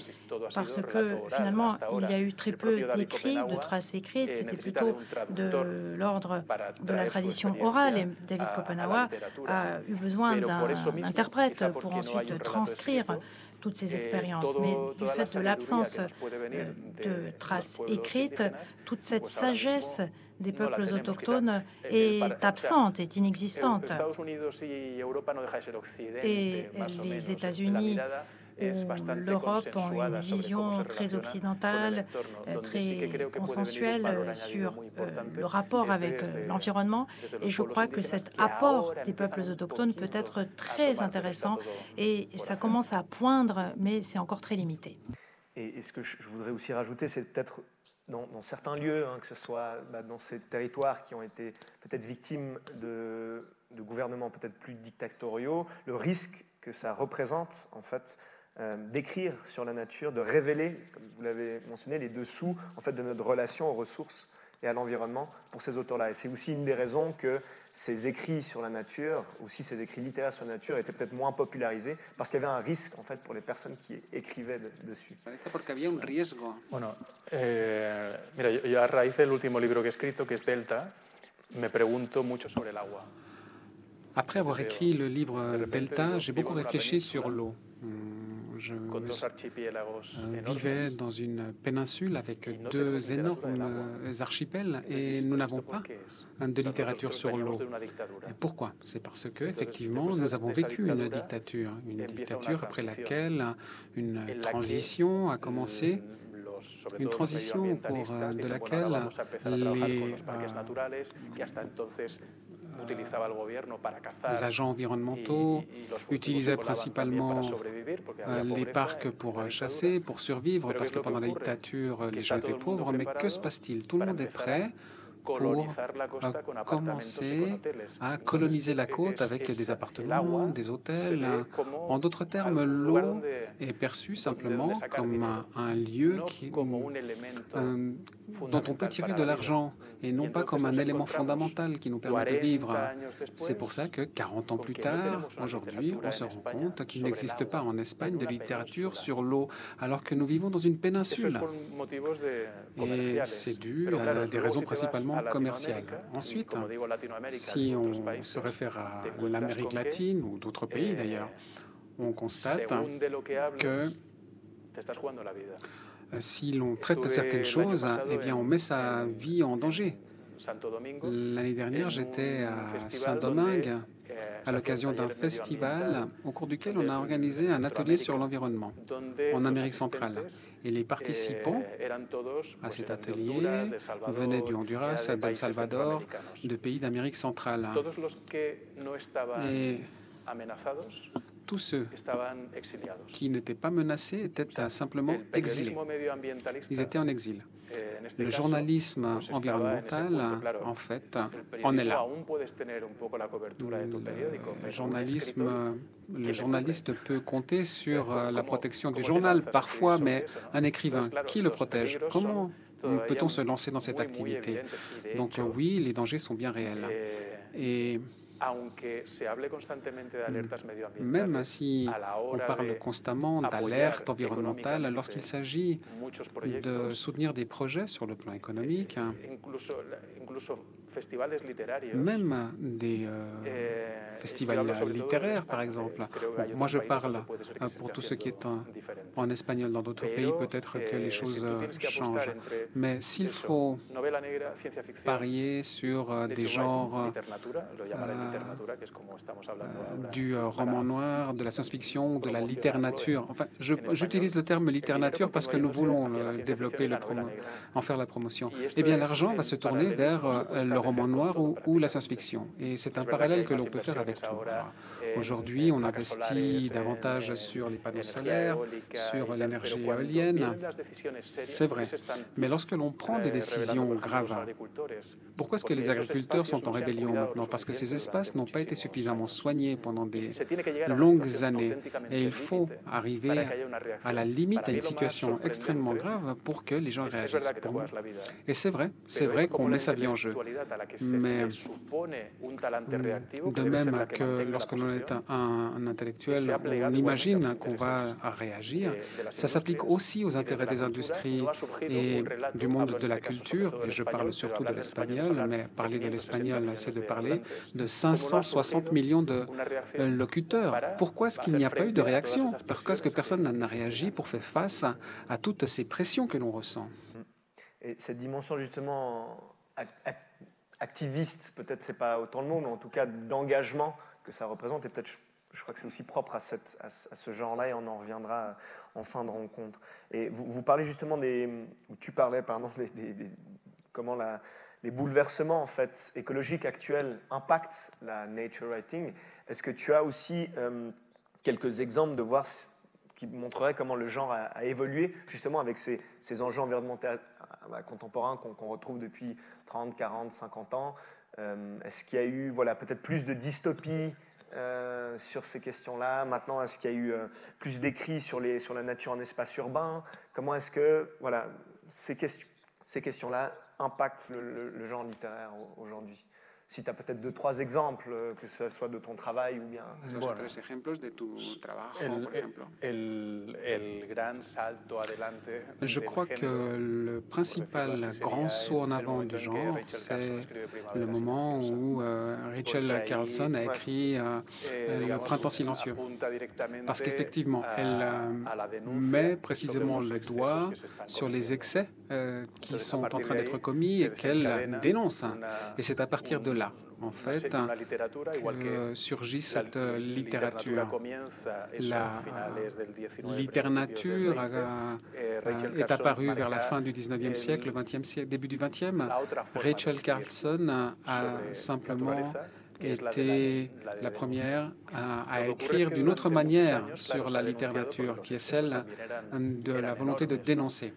parce que finalement, il y a eu très peu d'écrits, de traces écrites, c'était plutôt de l'ordre de la tradition orale, et David Kopenawa a eu besoin d'un interprète pour ensuite transcrire toutes ces expériences. Mais du fait de l'absence de traces écrites, toute cette sagesse des peuples autochtones est absente, est inexistante. Et les États-Unis ou l'Europe ont une vision très occidentale, très consensuelle sur le rapport avec l'environnement. Et je crois que cet apport des peuples autochtones peut être très intéressant et ça commence à poindre, mais c'est encore très limité. Et ce que je voudrais aussi rajouter, c'est peut-être dans certains lieux, que ce soit dans ces territoires qui ont été peut-être victimes de gouvernements peut-être plus dictatoriaux, le risque que ça représente, en fait, d'écrire sur la nature, de révéler, comme vous l'avez mentionné, les dessous en fait, de notre relation aux ressources et à l'environnement pour ces auteurs-là. Et c'est aussi une des raisons que ces écrits sur la nature, aussi ces écrits littéraires sur la nature, étaient peut-être moins popularisés, parce qu'il y avait un risque en fait, pour les personnes qui écrivaient dessus. Bueno, mira, yo a raíz del último libro que he escrito, que es Delta, me pregunto mucho sobre el agua. Après avoir écrit le livre Delta, j'ai beaucoup réfléchi sur l'eau. Je vivais dans une péninsule avec 2 énormes archipels et nous n'avons pas de littérature sur l'eau. Pourquoi? C'est parce que effectivement, nous avons vécu une dictature après laquelle une transition a commencé Une transition au cours de laquelle les agents environnementaux utilisaient principalement les parcs pour chasser, pour survivre, parce que pendant la dictature, les gens étaient pauvres. Mais que se passe-t-il? Tout le monde est prêt pour commencer à coloniser la côte avec des appartements, des hôtels. En d'autres termes, l'eau est perçue simplement comme un lieu dont on peut tirer de l'argent et non pas comme un élément fondamental qui nous permet de vivre. C'est pour ça que 40 ans plus tard, aujourd'hui, on se rend compte qu'il n'existe pas en Espagne de littérature sur l'eau, alors que nous vivons dans une péninsule. Et c'est dû à des raisons principalement commerciales. Ensuite, si on se réfère à l'Amérique latine ou d'autres pays d'ailleurs, on constate que si l'on traite certaines choses, eh bien, on met sa vie en danger. L'année dernière, j'étais à Saint-Domingue à l'occasion d'un festival au cours duquel on a organisé un atelier sur l'environnement en Amérique centrale. Et les participants à cet atelier venaient du Honduras, d'El Salvador, de pays d'Amérique centrale. Et tous ceux qui n'étaient pas menacés étaient simplement exilés. Ils étaient en exil. Le journalisme environnemental, en fait, en est là. Le journaliste peut compter sur la protection du journal parfois, mais un écrivain, qui le protège? Comment peut-on se lancer dans cette activité? Donc oui, les dangers sont bien réels. Et même si on parle constamment d'alerte environnementale, lorsqu'il s'agit de soutenir des projets sur le plan économique, même des festivals littéraires, par exemple. Bon, moi, je parle pour tout ce qui est en espagnol. Dans d'autres pays, peut-être que les choses changent. Mais s'il faut parier sur des genres du roman noir, de la science-fiction, de la littérature, enfin, j'utilise le terme littérature parce que nous voulons développer, en faire la promotion. Eh bien, l'argent va se tourner vers le roman noir ou la science-fiction. Et c'est un parallèle que l'on peut faire avec tout. Aujourd'hui, on investit davantage sur les panneaux solaires, sur l'énergie éolienne. C'est vrai. Mais lorsque l'on prend des décisions graves, pourquoi est-ce que les agriculteurs sont en rébellion maintenant? Parce que ces espaces n'ont pas été suffisamment soignés pendant des longues années. Et il faut arriver à la limite à une situation extrêmement grave pour que les gens réagissent. Et c'est vrai qu'on met sa vie en jeu. Mais de même que lorsque l'on est un intellectuel, on imagine qu'on va réagir. Ça s'applique aussi aux intérêts des industries et du monde de la culture. Et je parle surtout de l'espagnol, mais parler de l'espagnol, c'est de parler de 560 millions de locuteurs. Pourquoi est-ce qu'il n'y a pas eu de réaction? Pourquoi est-ce que personne n'a réagi pour faire face à toutes ces pressions que l'on ressent? Et cette dimension justement activiste, peut-être c'est pas autant le mot, mais en tout cas d'engagement que ça représente, et peut-être je crois que c'est aussi propre à ce genre-là, et on en reviendra en fin de rencontre. Et vous parlez justement tu parlais, pardon, comment les bouleversements en fait, écologiques actuels impactent la nature writing. Est-ce que tu as aussi quelques exemples de voir qui montreraient comment le genre a évolué justement avec ces enjeux environnementaux contemporains qu'on retrouve depuis 30, 40, 50 ans? Est-ce qu'il y a eu peut-être plus de dystopie sur ces questions-là? Maintenant, est-ce qu'il y a eu plus d'écrits sur la nature en espace urbain? Comment est-ce que ces questions-là impactent le genre littéraire aujourd'hui? Si tu as peut-être 2-3 exemples, que ce soit de ton travail ou bien... Bueno, 3 ejemplos de tu trabajo, por ejemplo. Je crois que le principal grand saut en avant du genre, c'est le moment où Rachel Carlson a écrit Le Printemps silencieux. Parce qu'effectivement, elle met précisément le doigt sur les excès qui sont en train d'être commis et qu'elle dénonce. Et c'est à partir de là en fait, que surgit cette littérature. La littérature est apparue vers la fin du 19e siècle, le 20e siècle, début du 20e. Rachel Carson a simplement été la première à écrire d'une autre manière sur la littérature, qui est celle de la volonté de dénoncer.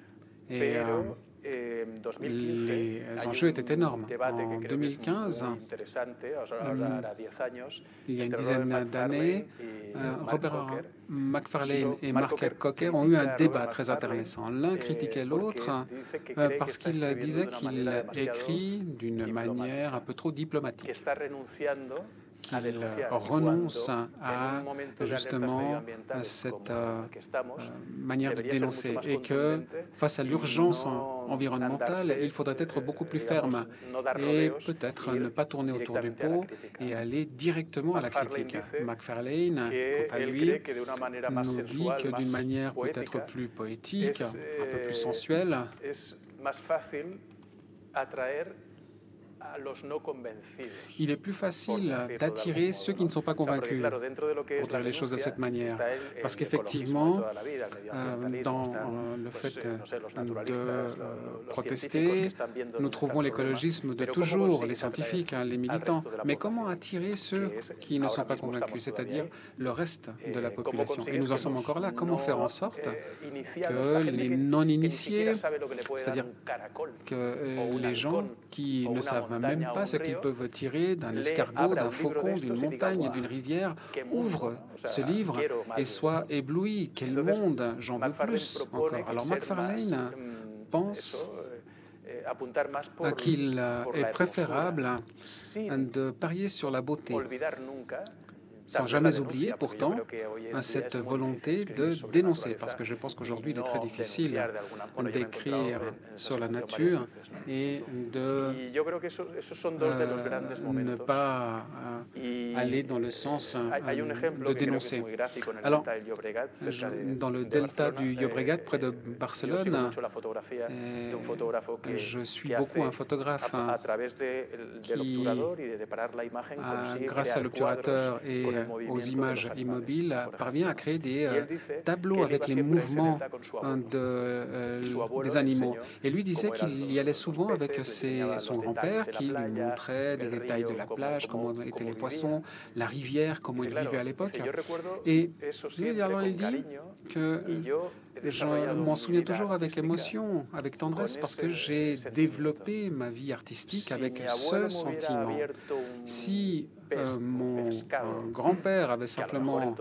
Et les enjeux étaient énormes. En 2015, il y a une dizaine d'années, Robert Macfarlane et Mark Cocker ont eu un débat très intéressant. L'un critiquait l'autre parce qu'il disait qu'il écrit d'une manière un peu trop diplomatique, qu'il renonce à justement cette manière de dénoncer et que face à l'urgence environnementale, il faudrait être beaucoup plus ferme et peut-être ne pas tourner autour du pot et aller directement à la critique. Macfarlane, quant à lui, nous dit que d'une manière peut-être plus poétique, un peu plus sensuelle, il est plus facile d'attirer ceux qui ne sont pas convaincus, pour dire les choses de cette manière. Parce qu'effectivement, dans le fait de protester, nous trouvons l'écologisme de toujours, les scientifiques, les militants. Mais comment attirer ceux qui ne sont pas convaincus, c'est-à-dire le reste de la population? Et nous en sommes encore là. Comment faire en sorte que les non-initiés, c'est-à-dire que les gens qui ne savent même pas ce qu'ils peuvent tirer d'un escargot, d'un faucon, d'une montagne, d'une rivière, ouvrent ce livre et soient éblouis. Quel monde, j'en veux plus encore. Alors Macfarlane pense qu'il est préférable de parier sur la beauté, sans jamais oublier pourtant cette volonté de dénoncer, parce que je pense qu'aujourd'hui il est très difficile d'écrire sur la nature et de ne pas aller dans le sens de dénoncer. Alors, dans le delta du Llobregat, près de Barcelone, je suis beaucoup un photographe qui, grâce à l'obturateur et aux images immobiles, parvient à créer des tableaux avec les mouvements des animaux. Et lui disait qu'il y allait souvent avec son grand-père qui lui montrait des détails de la plage, comment étaient les poissons, la rivière, comment ils vivaient à l'époque. Et lui, alors, il dit que je m'en souviens toujours avec émotion, avec tendresse, parce que j'ai développé ma vie artistique avec ce sentiment. Si mon grand-père avait simplement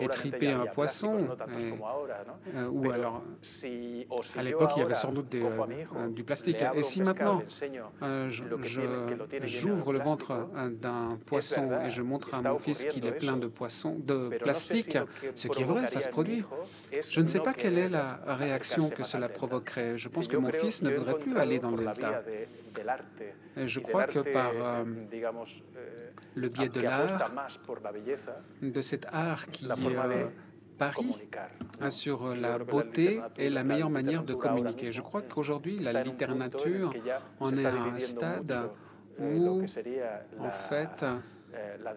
étripé un poisson, ou alors à l'époque il y avait sans doute du plastique, et si maintenant j'ouvre le ventre d'un poisson et je montre à mon fils qu'il est plein de plastique, ce qui est vrai, ça se produit, je ne sais pas quelle est la réaction que cela provoquerait. Je pense que mon fils ne voudrait plus aller dans le delta. Et je crois que par le biais de l'art, de cet art qui parie sur la beauté est la meilleure manière de communiquer. Je crois qu'aujourd'hui, la littérature en est à un stade où, en fait, la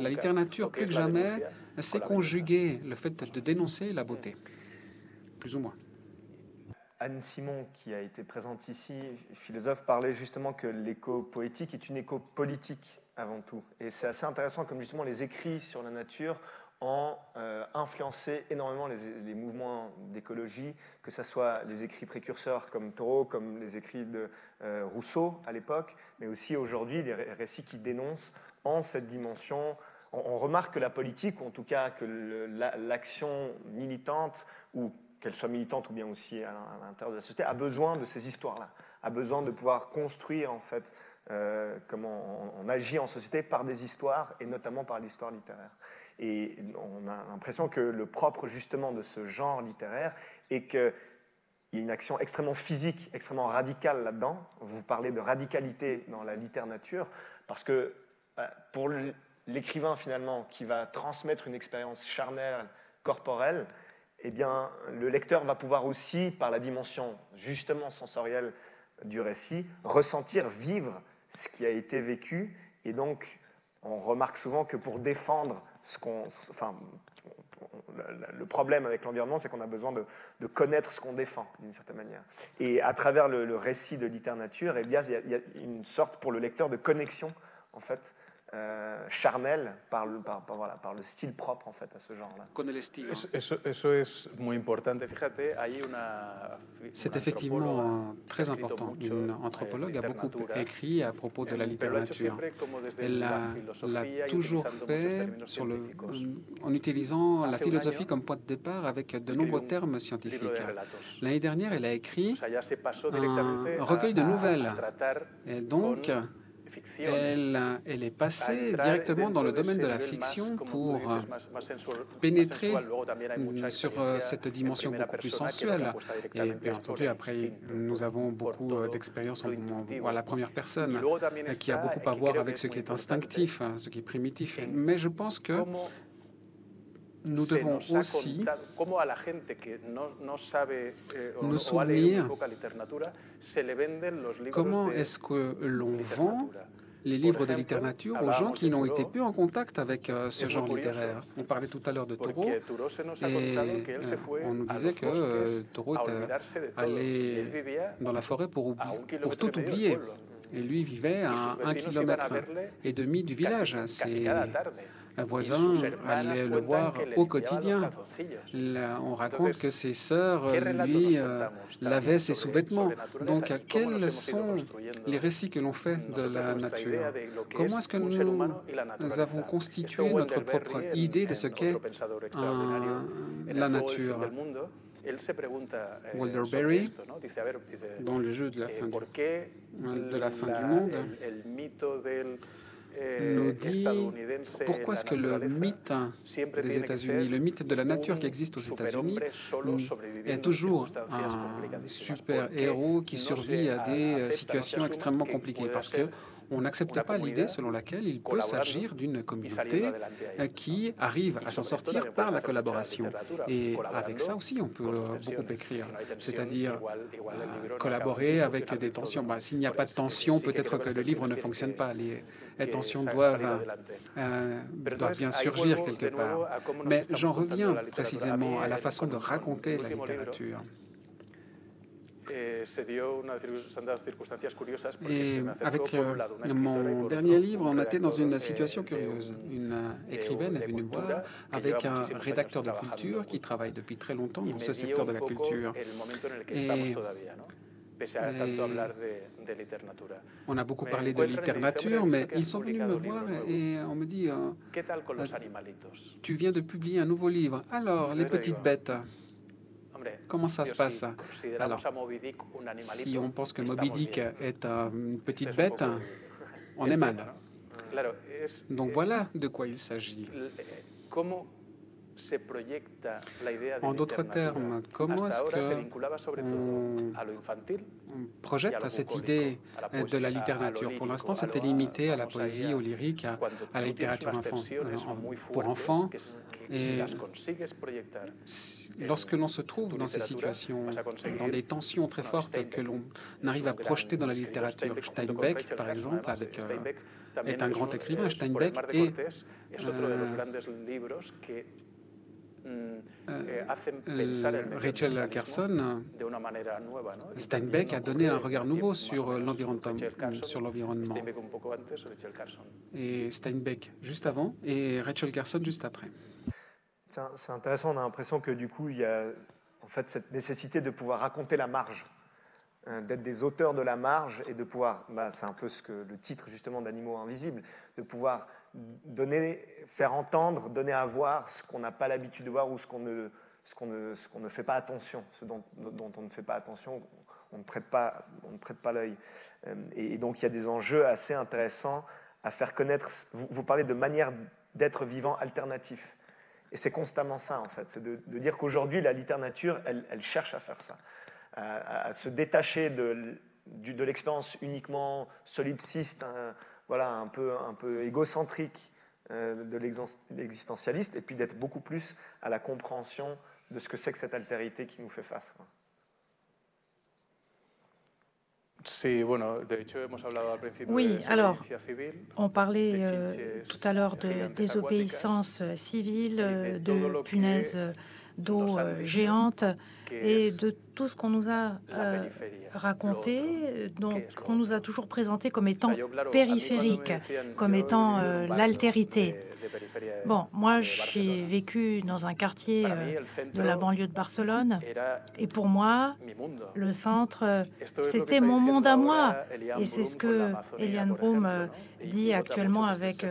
littérature, plus que jamais, sait conjuguer le fait de dénoncer la beauté, plus ou moins. Anne Simon, qui a été présente ici, philosophe, parlait justement que l'éco-poétique est une éco-politique avant tout. Et c'est assez intéressant comme justement les écrits sur la nature ont influencé énormément les mouvements d'écologie, que ce soit les écrits précurseurs comme Thoreau, comme les écrits de Rousseau à l'époque, mais aussi aujourd'hui les récits qui dénoncent en cette dimension. On remarque que la politique, ou en tout cas que l'action militante, ou qu'elle soit militante ou bien aussi à l'intérieur de la société, a besoin de ces histoires-là, a besoin de pouvoir construire en fait comment on agit en société par des histoires et notamment par l'histoire littéraire. Et on a l'impression que le propre justement de ce genre littéraire est qu'il y a une action extrêmement physique, extrêmement radicale là-dedans. Vous parlez de radicalité dans la littérature parce que pour l'écrivain finalement qui va transmettre une expérience charnelle, corporelle, eh bien, le lecteur va pouvoir aussi, par la dimension justement sensorielle, du récit, ressentir, vivre ce qui a été vécu. Et donc, on remarque souvent que pour défendre le problème avec l'environnement, c'est qu'on a besoin de connaître ce qu'on défend, d'une certaine manière. Et à travers le récit de littérature, eh bien, il y a une sorte, pour le lecteur, de connexion, en fait, charnelle par le style propre, en fait, à ce genre-là. C'est effectivement très important. Une anthropologue a beaucoup écrit à propos de la littérature. Elle l'a toujours fait en utilisant la philosophie comme point de départ avec de nombreux termes scientifiques. L'année dernière, elle a écrit un recueil de nouvelles. Et donc, elle est passée directement dans le domaine de la fiction pour pénétrer sur cette dimension beaucoup plus sensuelle. Et bien entendu, après, nous avons beaucoup d'expérience à la première personne, qui a beaucoup à voir avec ce qui est instinctif, ce qui est primitif. Mais je pense que nous devons aussi nous souvenir comment est-ce que l'on vend les livres de littérature aux gens qui n'ont été peu en contact avec ce genre littéraire. On parlait tout à l'heure de Thoreau, et on nous disait que Thoreau était allé dans la forêt pour tout oublier. Et lui vivait à 1,5 kilomètre du village. Un voisin allait le voir au quotidien. On raconte que ses sœurs, lui, lavaient ses sous-vêtements. Donc, quels sont les récits que l'on fait de la nature? Comment est-ce que nous avons constitué notre propre idée de ce qu'est la nature? Walter Berry, dans le jeu de la fin du monde, nous dit pourquoi est-ce que le mythe des États-Unis, le mythe de la nature qui existe aux États-Unis, est toujours un super-héros qui survit à des situations extrêmement compliquées, parce que on n'accepte pas l'idée selon laquelle il peut s'agir d'une communauté qui arrive à s'en sortir par la collaboration. Et avec ça aussi, on peut beaucoup écrire, c'est-à-dire collaborer avec des tensions. S'il n'y a pas de tension, peut-être que le livre ne fonctionne pas. Les tensions doivent bien surgir quelque part. Mais j'en reviens précisément à la façon de raconter la littérature. Et avec mon dernier livre, on était dans une situation curieuse. Une écrivaine est venue me voir avec un rédacteur de culture qui travaille depuis très longtemps dans ce secteur de la culture. On a beaucoup parlé de littérature, mais ils sont venus me voir et on me dit « Tu viens de publier un nouveau livre. Alors, les petites bêtes, comment ça se passe ?» Alors, si on pense que Moby Dick est une petite bête, on est mal. Donc voilà de quoi il s'agit. En d'autres termes, comment est-ce qu'on projette cette idée de la littérature? Pour l'instant, c'était limité à la poésie, au lyrique, à la littérature pour enfants. Et lorsque l'on se trouve dans ces situations, dans des tensions très fortes que l'on arrive à projeter dans la littérature, Steinbeck, par exemple, est un grand écrivain, Steinbeck, et Rachel Carson, Steinbeck a donné un regard nouveau sur l'environnement. Et Steinbeck juste avant et Rachel Carson juste après. C'est intéressant, on a l'impression que du coup, il y a en fait cette nécessité de pouvoir raconter la marge, d'être des auteurs de la marge et de pouvoir, c'est un peu ce que le titre justement d'Animaux invisibles, de pouvoir faire entendre, donner à voir ce qu'on n'a pas l'habitude de voir ou ce qu'on ne fait pas attention, ce dont on ne fait pas attention, on ne prête pas l'œil. Et donc il y a des enjeux assez intéressants à faire connaître. Vous parlez de manière d'être vivant alternatif. Et c'est constamment ça, en fait. C'est de dire qu'aujourd'hui, la littérature, elle cherche à faire ça, à se détacher de l'expérience uniquement solipsiste, un peu égocentrique de l'existentialiste, et puis d'être beaucoup plus à la compréhension de ce que c'est que cette altérité qui nous fait face. Oui, alors, on parlait tout à l'heure de désobéissance civile, de punaises d'eau géantes et de tout ce qu'on nous a raconté, donc qu'on nous a toujours présenté comme étant périphérique, comme étant l'altérité. Bon, moi, j'ai vécu dans un quartier de la banlieue de Barcelone, et pour moi, le centre, c'était mon monde à moi. Et c'est ce que Eliane Broom dit actuellement avec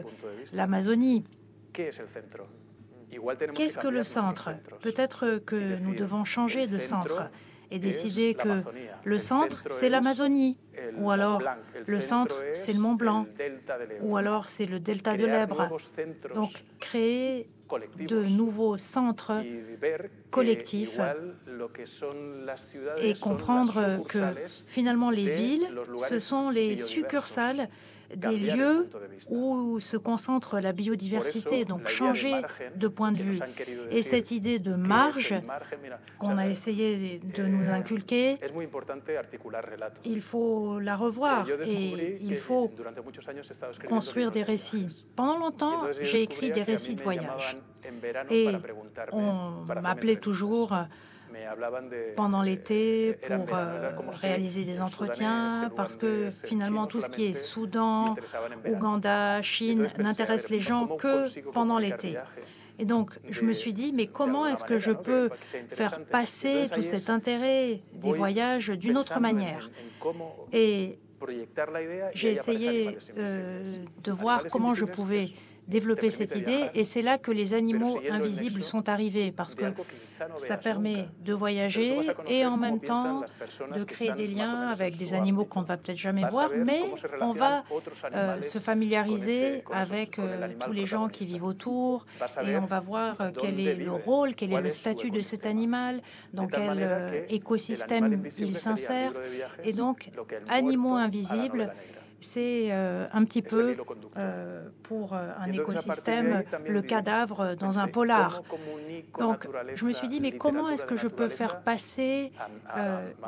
l'Amazonie. Qu'est-ce que le centre? Peut-être que nous devons changer de centre et décider que le centre, c'est l'Amazonie, ou alors le centre, c'est le Mont Blanc, ou alors c'est le delta de l'Èbre. Donc, créer de nouveaux centres collectifs et comprendre que finalement les villes, ce sont les succursales des lieux où se concentre la biodiversité, donc changer de point de vue. Et cette idée de marge qu'on a essayé de nous inculquer, il faut la revoir et il faut construire des récits. Pendant longtemps, j'ai écrit des récits de voyage et on m'appelait toujours pendant l'été pour réaliser des entretiens parce que finalement tout ce qui est Soudan, Ouganda, Chine n'intéresse les gens que pendant l'été. Et donc je me suis dit, mais comment est-ce que je peux faire passer tout cet intérêt des voyages d'une autre manière? Et j'ai essayé de voir comment je pouvais développer cette idée, et c'est là que les animaux invisibles sont arrivés, parce que ça permet de voyager et en même temps de créer des liens avec des animaux qu'on ne va peut-être jamais voir, mais on va se familiariser avec tous les gens qui vivent autour, et on va voir quel est le rôle, quel est le statut de cet animal, dans quel écosystème il s'insère. Et donc, animaux invisibles, c'est un petit peu pour un écosystème le cadavre dans un polar. Donc je me suis dit, mais comment est-ce que je peux faire passer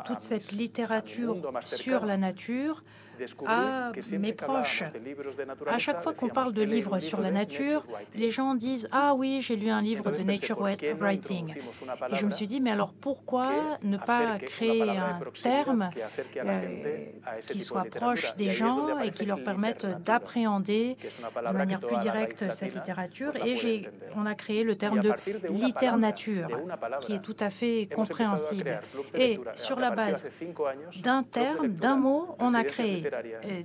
toute cette littérature sur la nature à mes proches? À chaque fois qu'on parle de livres sur la nature, les gens disent « Ah oui, j'ai lu un livre de nature writing ». Et je me suis dit, mais alors pourquoi ne pas créer un terme qui soit proche des gens et qui leur permette d'appréhender de manière plus directe cette littérature? Et on a créé le terme de littérature, qui est tout à fait compréhensible. Et sur la base d'un terme, d'un mot, on a créé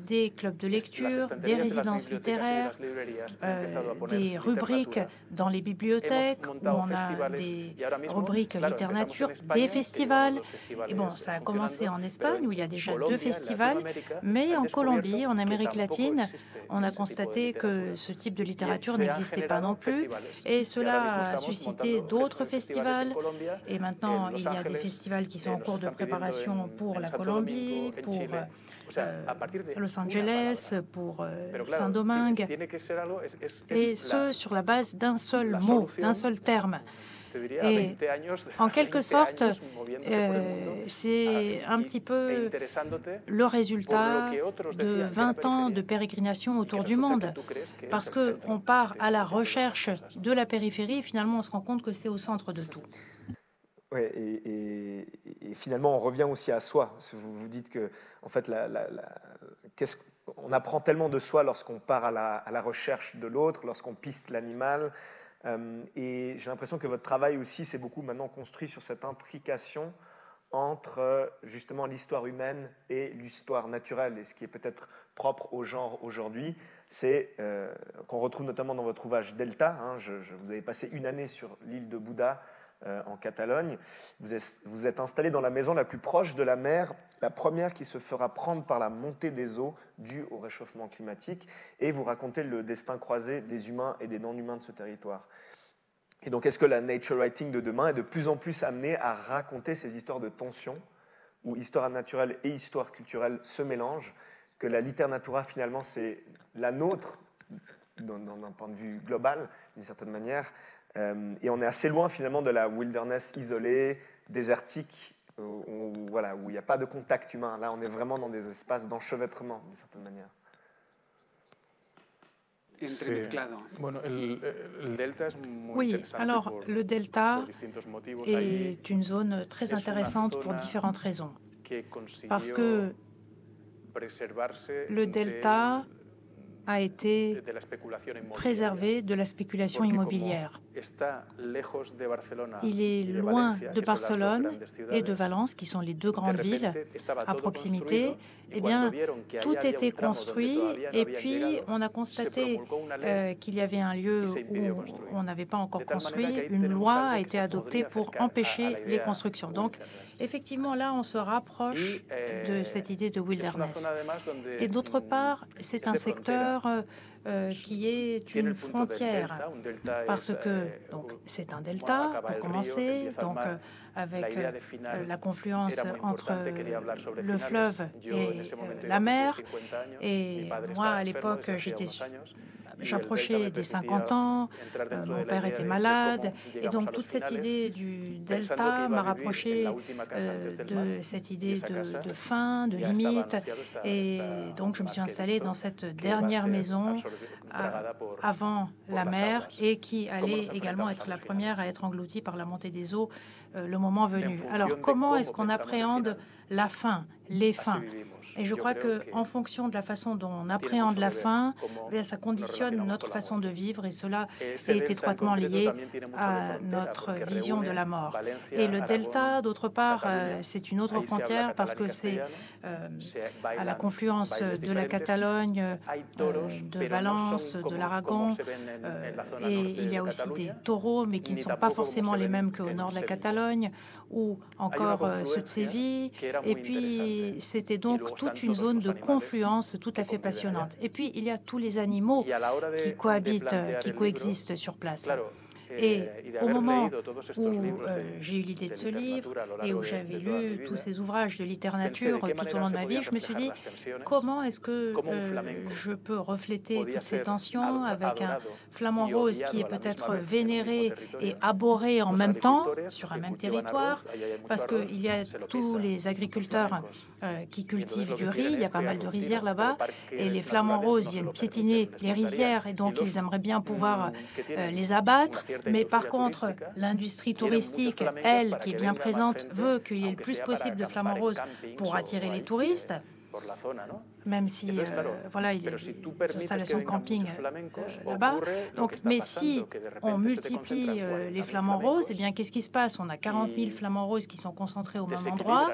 des clubs de lecture, des résidences littéraires, des rubriques dans les bibliothèques, où on a des rubriques littérature, des festivals. Et bon, ça a commencé en Espagne, où il y a déjà 2 festivals, mais en Colombie, en Amérique latine, on a constaté que ce type de littérature n'existait pas non plus, et cela a suscité d'autres festivals. Et maintenant, il y a des festivals qui sont en cours de préparation pour la Colombie, pour Los Angeles, pour Saint-Domingue, et ce, sur la base d'un seul mot, d'un seul terme. Et en quelque sorte, c'est un petit peu le résultat de 20 ans de pérégrination autour du monde, parce qu'on part à la recherche de la périphérie et finalement on se rend compte que c'est au centre de tout. Ouais, et finalement, on revient aussi à soi. Vous dites que, en fait, on apprend tellement de soi lorsqu'on part à la recherche de l'autre, lorsqu'on piste l'animal. Et j'ai l'impression que votre travail aussi s'est beaucoup maintenant construit sur cette intrication entre justement l'histoire humaine et l'histoire naturelle. Et ce qui est peut-être propre au genre aujourd'hui, c'est qu'on retrouve notamment dans votre ouvrage Delta. Vous avez passé 1 année sur l'île de Buda, en Catalogne. Vous êtes installé dans la maison la plus proche de la mer, la première qui se fera prendre par la montée des eaux due au réchauffement climatique, et vous racontez le destin croisé des humains et des non-humains de ce territoire. Et donc, est-ce que la nature writing de demain est de plus en plus amenée à raconter ces histoires de tension, où histoire naturelle et histoire culturelle se mélangent, que la littérature, finalement, c'est la nôtre, d'un point de vue global, d'une certaine manière, et on est assez loin finalement de la wilderness isolée, désertique, voilà, où il n'y a pas de contact humain. Là, on est vraiment dans des espaces d'enchevêtrement, d'une certaine manière. Oui, alors le delta est une zone très intéressante pour différentes raisons. Parce que le delta a été préservé de la spéculation immobilière. Il est loin de Barcelone et de Valence, qui sont les deux grandes villes à proximité. Eh bien, tout était construit et puis on a constaté qu'il y avait un lieu où on n'avait pas encore construit. Une loi a été adoptée pour empêcher les constructions. Donc, effectivement, là, on se rapproche de cette idée de wilderness. Et d'autre part, c'est un secteur qui est une frontière, parce que c'est un delta, pour commencer, donc avec la confluence entre le fleuve et la mer. Et moi, à l'époque, j'approchais des 50 ans, mon père était malade, et donc toute cette idée du delta m'a rapproché de cette idée de fin, de limite, et donc je me suis installée dans cette dernière maison avant la mer et qui allait également être la première à être engloutie par la montée des eaux le moment venu. Alors comment est-ce qu'on appréhende la fin, les fins? Et je crois qu'en fonction de la façon dont on appréhende la fin, ça conditionne notre façon de vivre et cela est étroitement lié à notre vision de la mort. Et le delta, d'autre part, c'est une autre frontière parce que c'est à la confluence de la Catalogne, de Valence, de l'Aragon, et il y a aussi des taureaux, mais qui ne sont pas forcément les mêmes qu'au nord de la Catalogne, ou encore ceux de Séville. Et puis, c'était donc toute une zone de confluence tout à fait passionnante. Et puis, il y a tous les animaux qui cohabitent, qui coexistent sur place. Et au moment où j'ai eu l'idée de ce livre et où j'avais lu tous ces ouvrages de littérature tout au long de ma vie, je me suis dit, comment est-ce que je peux refléter toutes ces tensions avec un flamant rose qui est peut-être vénéré et abhorré en même temps sur un même territoire, parce qu'il y a tous les agriculteurs qui cultivent du riz, il y a pas mal de rizières là-bas, et les flamants roses viennent piétiner les rizières, et donc ils aimeraient bien pouvoir les abattre. Mais par contre, l'industrie touristique, elle, qui est bien présente, veut qu'il y ait le plus possible de flamants roses pour attirer les touristes, même si voilà, il y a des installations de camping là-bas. Donc, mais si on multiplie les flamants roses, eh bien, qu'est-ce qui se passe? On a 40 000 flamants roses qui sont concentrés au même endroit,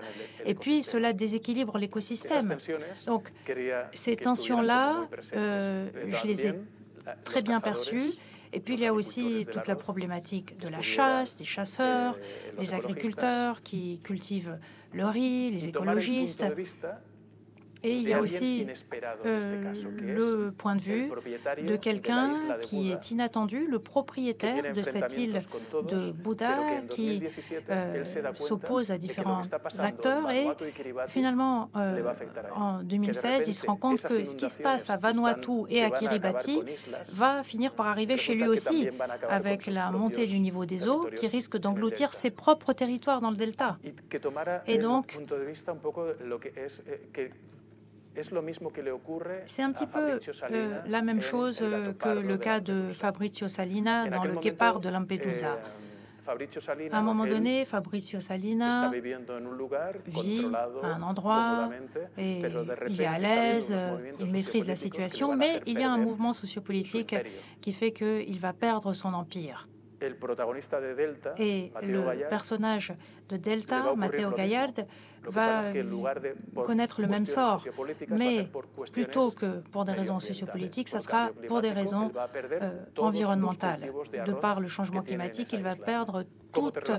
et puis cela déséquilibre l'écosystème. Donc, ces tensions-là, je les ai très bien perçues. Et puis, il y a aussi toute la problématique de la chasse, des chasseurs, des agriculteurs qui cultivent le riz, les écologistes. Et il y a aussi le point de vue de quelqu'un qui est inattendu, le propriétaire de cette île de Buda qui s'oppose à différents acteurs. Et finalement, en 2016, il se rend compte que ce qui se passe à Vanuatu et à Kiribati va finir par arriver chez lui aussi, avec la montée du niveau des eaux qui risque d'engloutir ses propres territoires dans le delta. Et donc, c'est un petit peu la même chose que le cas de Fabrizio Salina dans le Guépard de Lampedusa. À un moment donné, Fabrizio Salina vit à un endroit et il est à l'aise, il maîtrise la situation, mais il y a un mouvement sociopolitique qui fait qu'il va perdre son empire. Et le personnage de Delta, Matteo Gallard, va connaître le même sort, mais plutôt que pour des raisons sociopolitiques, ça sera pour des raisons environnementales. De par le changement climatique, il va perdre toutes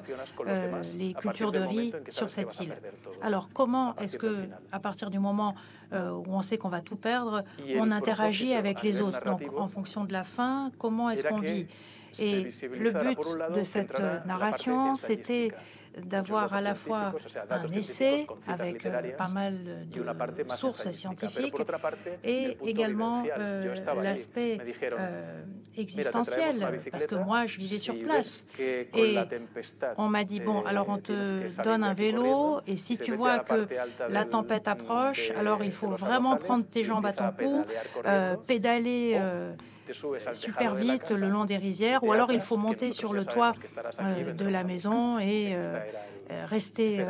les cultures de riz sur cette île. Alors, comment est-ce que, à partir du moment où on sait qu'on va tout perdre, on interagit avec les autres? Donc, en fonction de la faim, comment est-ce qu'on vit? Et le but de cette narration, c'était d'avoir à la fois un essai avec pas mal de sources scientifiques et également l'aspect existentiel, parce que moi, je vivais sur place. Et on m'a dit, bon, alors on te donne un vélo, et si tu vois que la tempête approche, alors il faut vraiment prendre tes jambes à ton cou, pédaler super vite le long des rizières, ou alors il faut monter sur le toit de la maison et rester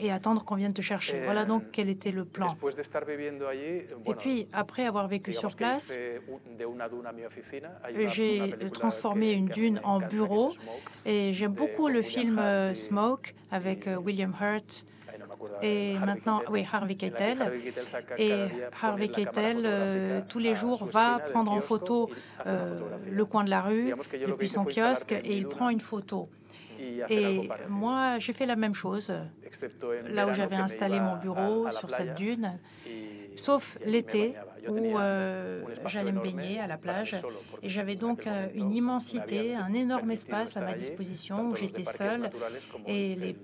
et attendre qu'on vienne te chercher. Voilà donc quel était le plan. Et puis, après avoir vécu sur place, j'ai transformé une dune en bureau, et j'aime beaucoup le film Smoke avec William Hurt. Et maintenant, oui, Harvey Keitel. Et Harvey Keitel, tous les jours, va prendre en photo le coin de la rue depuis son kiosque, et il prend une photo. Et moi, j'ai fait la même chose, là où j'avais installé mon bureau, sur cette dune, sauf l'été, où j'allais me baigner à la plage. Et j'avais donc une immensité, un énorme espace à ma disposition, où j'étais seule. Et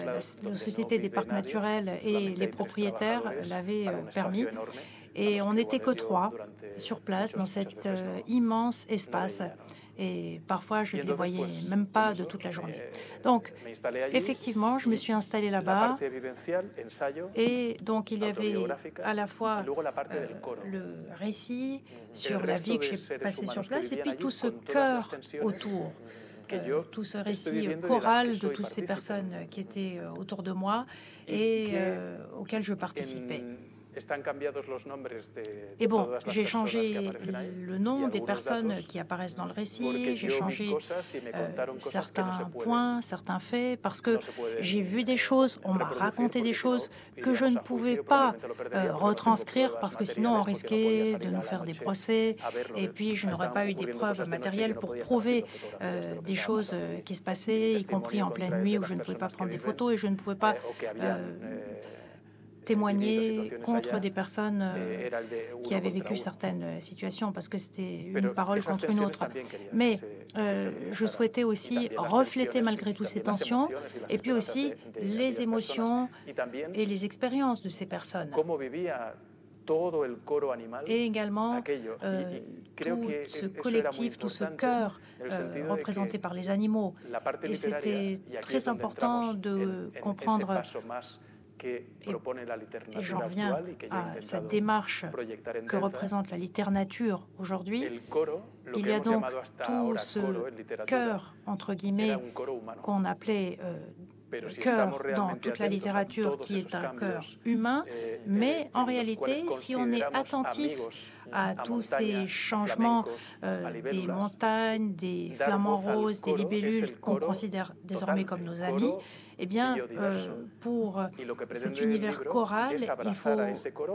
la Société des parcs naturels et les propriétaires l'avaient permis. Et on n'était que 3 sur place, dans cet immense espace. Et parfois, je ne les voyais même pas de toute la journée. Donc, effectivement, je me suis installée là-bas. Et donc, il y avait à la fois le récit sur la vie que j'ai passée sur place, et puis tout ce cœur autour. Tout ce récit choral de toutes ces personnes qui étaient autour de moi et auxquelles je participais. Et bon, j'ai changé le nom des personnes qui apparaissent dans le récit, j'ai changé certains points, certains faits, parce que j'ai vu des choses, on m'a raconté des choses que je ne pouvais pas retranscrire, parce que sinon on risquait de nous faire des procès, et puis je n'aurais pas eu des preuves matérielles pour prouver des choses qui se passaient, y compris en pleine nuit, où je ne pouvais pas prendre des photos et je ne pouvais pas témoigner contre des personnes qui avaient vécu certaines situations, parce que c'était une parole contre une autre. Mais je souhaitais aussi refléter malgré tout ces tensions, et puis aussi les émotions et les expériences de ces personnes. Et également tout ce collectif, tout ce cœur représenté par les animaux. Et c'était très important de comprendre. Et j'en reviens à cette démarche que représente la littérature aujourd'hui. Il y a donc tout ce cœur, entre guillemets, qu'on appelait cœur dans toute la littérature, qui est un cœur humain, mais en réalité, si on est attentif à tous ces changements des montagnes, des flamants roses, des libellules qu'on considère désormais comme nos amis, eh bien, pour cet univers choral, il faut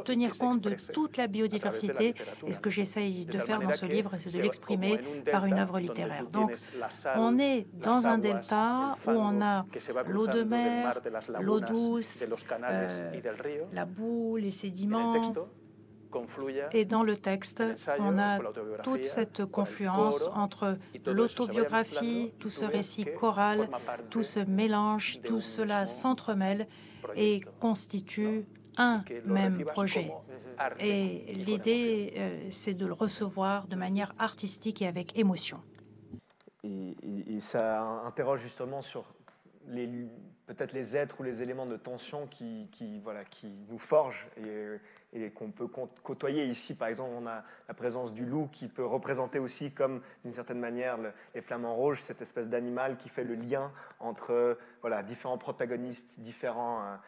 tenir compte de toute la biodiversité. Et ce que j'essaye de faire dans ce livre, c'est de l'exprimer par une œuvre littéraire. Donc, on est dans un delta où on a l'eau de mer, l'eau douce, la boue, les sédiments. Et dans le texte, on a toute cette confluence entre l'autobiographie, tout ce récit choral, tout ce mélange, tout cela s'entremêle et constitue un même projet. Et l'idée, c'est de le recevoir de manière artistique et avec émotion. Et ça interroge justement sur peut-être les êtres ou les éléments de tension qui nous forgent et qu'on peut côtoyer. Ici, par exemple, on a la présence du loup qui peut représenter aussi, comme d'une certaine manière, les flamants rouges, cette espèce d'animal qui fait le lien entre différents protagonistes, différentes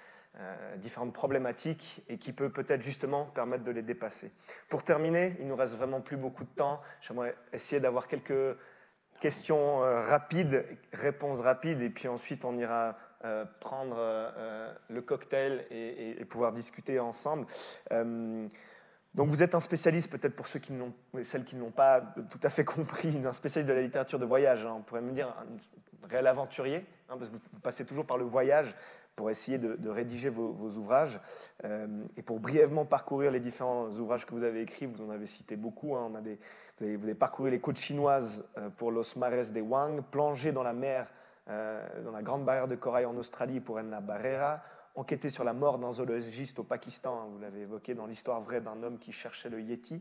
problématiques, et qui peut peut-être justement permettre de les dépasser. Pour terminer, il nous reste vraiment plus beaucoup de temps. J'aimerais essayer d'avoir quelques questions rapides, réponses rapides, et puis ensuite on ira prendre le cocktail et pouvoir discuter ensemble. Donc vous êtes un spécialiste, peut-être pour celles qui ne l'ont pas tout à fait compris, un spécialiste de la littérature de voyage, hein, on pourrait me dire un réel aventurier, hein, parce que vous passez toujours par le voyage, pour essayer de rédiger vos ouvrages. Et pour brièvement parcourir les différents ouvrages que vous avez écrits, vous en avez cité beaucoup. Hein, vous avez parcouru les côtes chinoises pour Los Mares de Wang, plongé dans la mer, dans la grande barrière de corail en Australie pour Enna Barrera, enquêté sur la mort d'un zoologiste au Pakistan, hein, vous l'avez évoqué dans l'histoire vraie d'un homme qui cherchait le Yéti,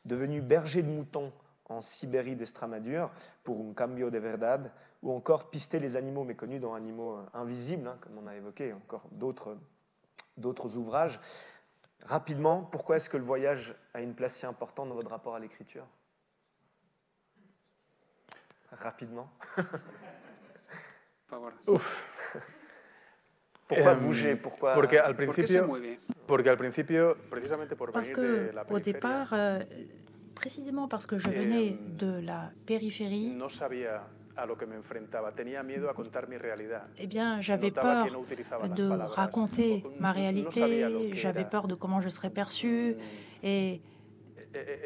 devenu berger de moutons en Sibérie d'Estramadure pour Un Cambio de Verdad, ou encore pister les animaux méconnus dans Animaux invisibles, hein, comme on a évoqué, encore d'autres ouvrages. Rapidement, pourquoi est-ce que le voyage a une place si importante dans votre rapport à l'écriture? Rapidement. Uf. Pourquoi bouger? Pourquoi? Porque al principio, precisamente por Parce venir de que, la au periferia, départ, précisément parce que je venais de la périphérie, no sabía a lo que me enfrentaba. Tenía miedo a contar mi realidad. eh bien, j'avais Notaba peur que no utilizaba las de palabras. raconter ma No sabía lo réalité, que j'avais era peur de comment je serais perçue, et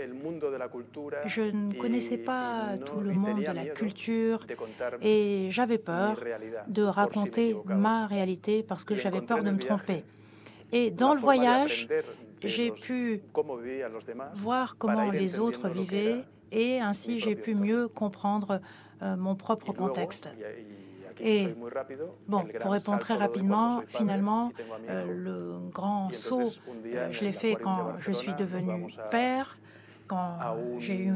el mundo de la cultura. je ne connaissais pas tout le monde de la culture, De contar et j'avais mi peur realidad, de por si me raconter equivocaba. ma réalité parce que Y j'avais encontré peur en de el me viaje tromper. Et dans una le forma de voyage, aprender de j'ai los- pu cómo vivían los demás voir para comment ir les autres entendiendo lo que vivaient, era et ainsi mi j'ai propio pu entorno. mieux comprendre mon propre Y luego, contexte. y aquí Et soy muy rápido, bon, el gran pour répondre très salto lo doy cuando rapidement, soy padre finalement, y tengo a mi hijo. le grand Y saut, entonces un día je en l'ai el fait Aquarium de quand je suis Barcelona nos devenu vamos père, quand a un- j'ai eu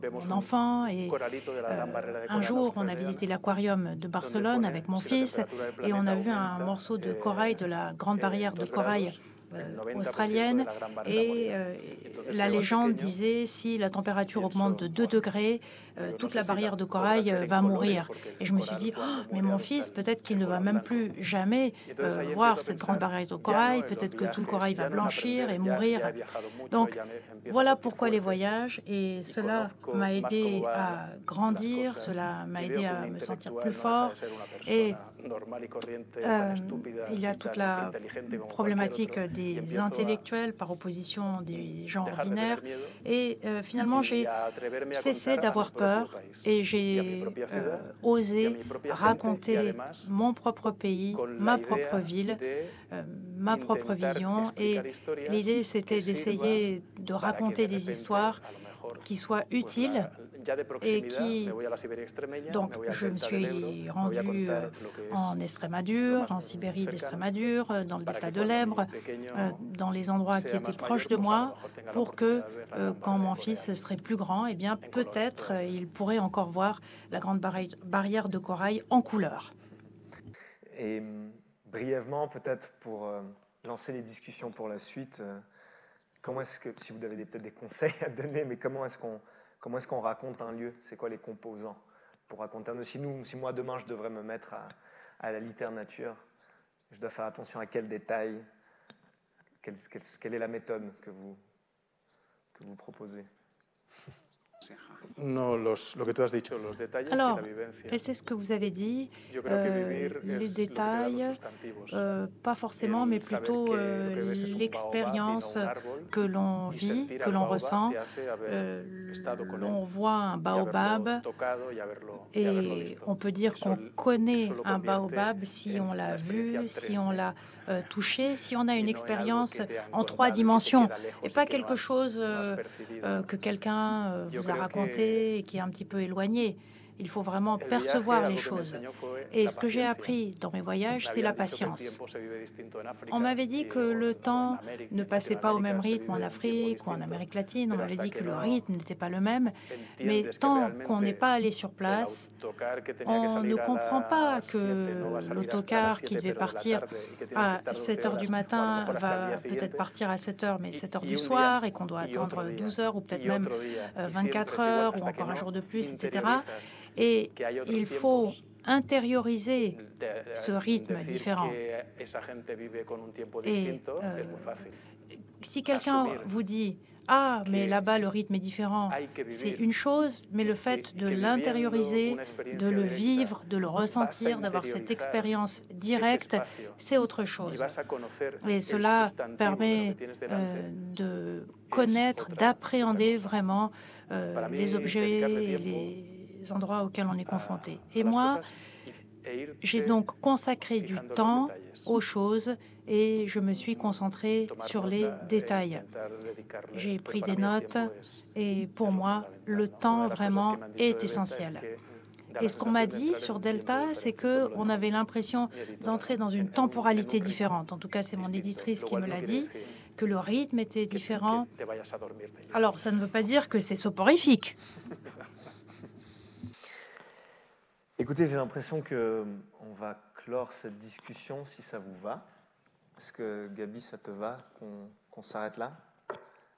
vemos mon un enfant, et coralito de la gran barrera de un coral jour, on a australiana, visité l'aquarium de donde Barcelone pone avec mon si la fils, temperatura del et on a planeta vu un aumenta, morceau de corail de la grande barrière de 2 corail grados, el 90% de australienne, la gran barrera et morirá. Entonces, la veo al légende pequeño, disait si la température pienso, augmente de 2 degrés, digo, no toute sé la si barrière la de podrás corail ver en va colores, mourir. porque el Et je me suis coral dit, cuando mais muere mon adopta fils, peut-être qu'il el ne va color même blanco. plus jamais Y entonces ahí voir empiezo a cette grande pensar, barrière de ya no corail, en los peut-être que tout le viajes, corail ya va no en blanchir aprender, et ya mourir. he viajado mucho, Donc, ya empiezo a voilà sentir pourquoi les fuerte. voyages, et cela conozco m'a más aidé cómo van à las grandir, cosas, cela m'a y aidé veo que à un me sentir intelectual plus no deja fort. de ser una Et persona normal y corriente, tan estúpida il y a y toute tan la inteligente como cualquier problématique otro, y des empiezo a intellectuels par opposition des gens dejar de ordinaires. tener miedo Et finalement, y j'ai a atreverme a cessé contar a mi d'avoir propio peur país et y a mi j'ai propia ciudad y a osé mi propia gente, y raconter además mon propre pays, con ma la propre idea ville, de ma propre intentar vision. Et explicar historias l'idée, que c'était sirvan d'essayer de para que raconter de des repente, histoires a lo mejor, qui soient pues utiles. ya de Et proximidad, qui, me voy a la Siberia extremeña, donc, me voy al je me delta del Ebro, suis me voy a rendue contar lo que es en lo Estrémadure, más en Sibérie cercano, d'Estrémadure, dans le para delta que de cuando mi l'Ebre, pequeño dans les endroits qui sea étaient más proches mayor, de pues a lo moi, mejor tenga la pour que oportunidad de ver la gran quand mon barrera fils boreal serait plus grand, eh bien, en colores peut-être todavía. il pourrait encore voir la grande barrière de corail en couleur. Et brièvement, peut-être pour lancer les discussions pour la suite, comment est-ce que, si vous avez peut-être des conseils à donner, mais comment est-ce qu'on raconte un lieu? C'est quoi les composants pour raconter un lieu? Si moi demain je devrais me mettre à la littérature, je dois faire attention à quels détails, quelle est la méthode que vous proposez? No, lo que tú has dicho, los detalles y Alors, la vivencia. et c'est ce que vous avez dit, Yo creo que vivir les es lo que te da los détails, sustantivos. pas forcément, mais El saber plutôt que lo que ves es un baobab y no l'expérience un árbol, que l'on y vit, sentir que al l'on baobab ressent. te hace haber estado con L'on él voit un y haberlo baobab tocado y haberlo et visto. on peut dire Eso qu'on connaît eso lo un convierte baobab si en on l'a la experiencia vu, si 3D. on l'a touché, si on a une Y no en algo expérience que te han en 3 contado y que te dimensions, queda lejos et y pas que no quelque has- chose no has percibido. que quelqu'un Yo vous a creo raconté et qui est un petit peu éloigné. Il faut vraiment El percevoir viaje, les algo que me choses. enseñó fue Et la ce que j'ai paciencia. appris dans mes voyages, Me c'est la habían dicho que el patience. tiempo se vive distinto en África On m'avait dit y- que o le en temps América, ne en passait pas au même Latinoamérica se rythme en vive un tiempo Afrique ou en distinto, Amérique latine. On pero m'avait hasta dit que que le no rythme n'était pas le même. Mais entiendes que tant qu'on n'est realmente pas allé sur el place, autocar que tenía que on ne salir a comprend pas las 7 no va a que salir hasta las l'autocar qui 7 devait pero de la partir tarde y que tienes que à estar 12 7 heures du horas, o a lo matin mejor hasta el va día peut-être siguiente. partir à 7 heures, mais 7 heures Y du un día, soir, et qu'on doit y otro attendre día, 12 heures ou peut-être y même otro día, y 24 siempre es igual, heures ou hasta que encore un no jour de plus, etc. interiorizas Et que hay otros il faut tiempos, intérioriser ce rythme decir différent. que esa gente vive con un tiempo Et distinto es muy fácil. si quelqu'un Assumir vous dit « Ah, mais que là-bas, le rythme est différent hay que », c'est vivir, une chose, mais le y fait de que viviendo l'intérioriser, una de experiencia le directa, vivre, de le vas a ressentir, d'avoir cette interiorizar expérience ese directe, espacio c'est autre y chose. vas a conocer Et el cela sustantivo de lo permet que tienes delante. de connaître, otra d'appréhender cosa. vraiment Para mí, les objets dedicarle et tiempo les endroits auxquels on est confronté. a Et las moi, cosas J'ai donc consacré du temps aux choses et je me suis concentré sur les détails. J'ai pris des notes et pour moi, le temps vraiment est essentiel. Et ce qu'on m'a dit sur Delta, c'est qu'on avait l'impression d'entrer dans une temporalité différente. En tout cas, c'est mon éditrice qui me l'a dit, que le rythme était différent. Alors, ça ne veut pas dire que c'est soporifique. Écoutez, j'ai l'impression qu'on va clore cette discussion, si ça vous va. Est-ce que, Gaby, ça te va qu'on s'arrête là?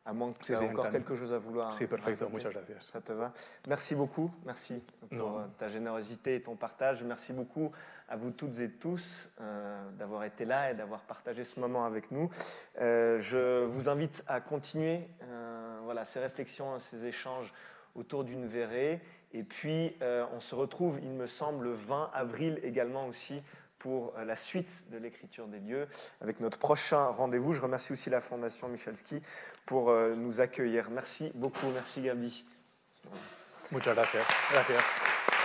À moins que tu aies encore quelque chose à vouloir. Sí, perfecto, muchas gracias. Ça te va? Merci beaucoup, merci pour ta générosité et ton partage. Merci beaucoup à vous toutes et tous d'avoir été là et d'avoir partagé ce moment avec nous. Je vous invite à continuer voilà, ces réflexions, ces échanges autour d'une verrée. Et puis, on se retrouve, il me semble, le 20 avril également aussi, pour la suite de l'écriture des lieux, avec notre prochain rendez-vous. Je remercie aussi la Fondation Michalski pour nous accueillir. Merci beaucoup, merci Gaby. Muchas gracias. Gracias.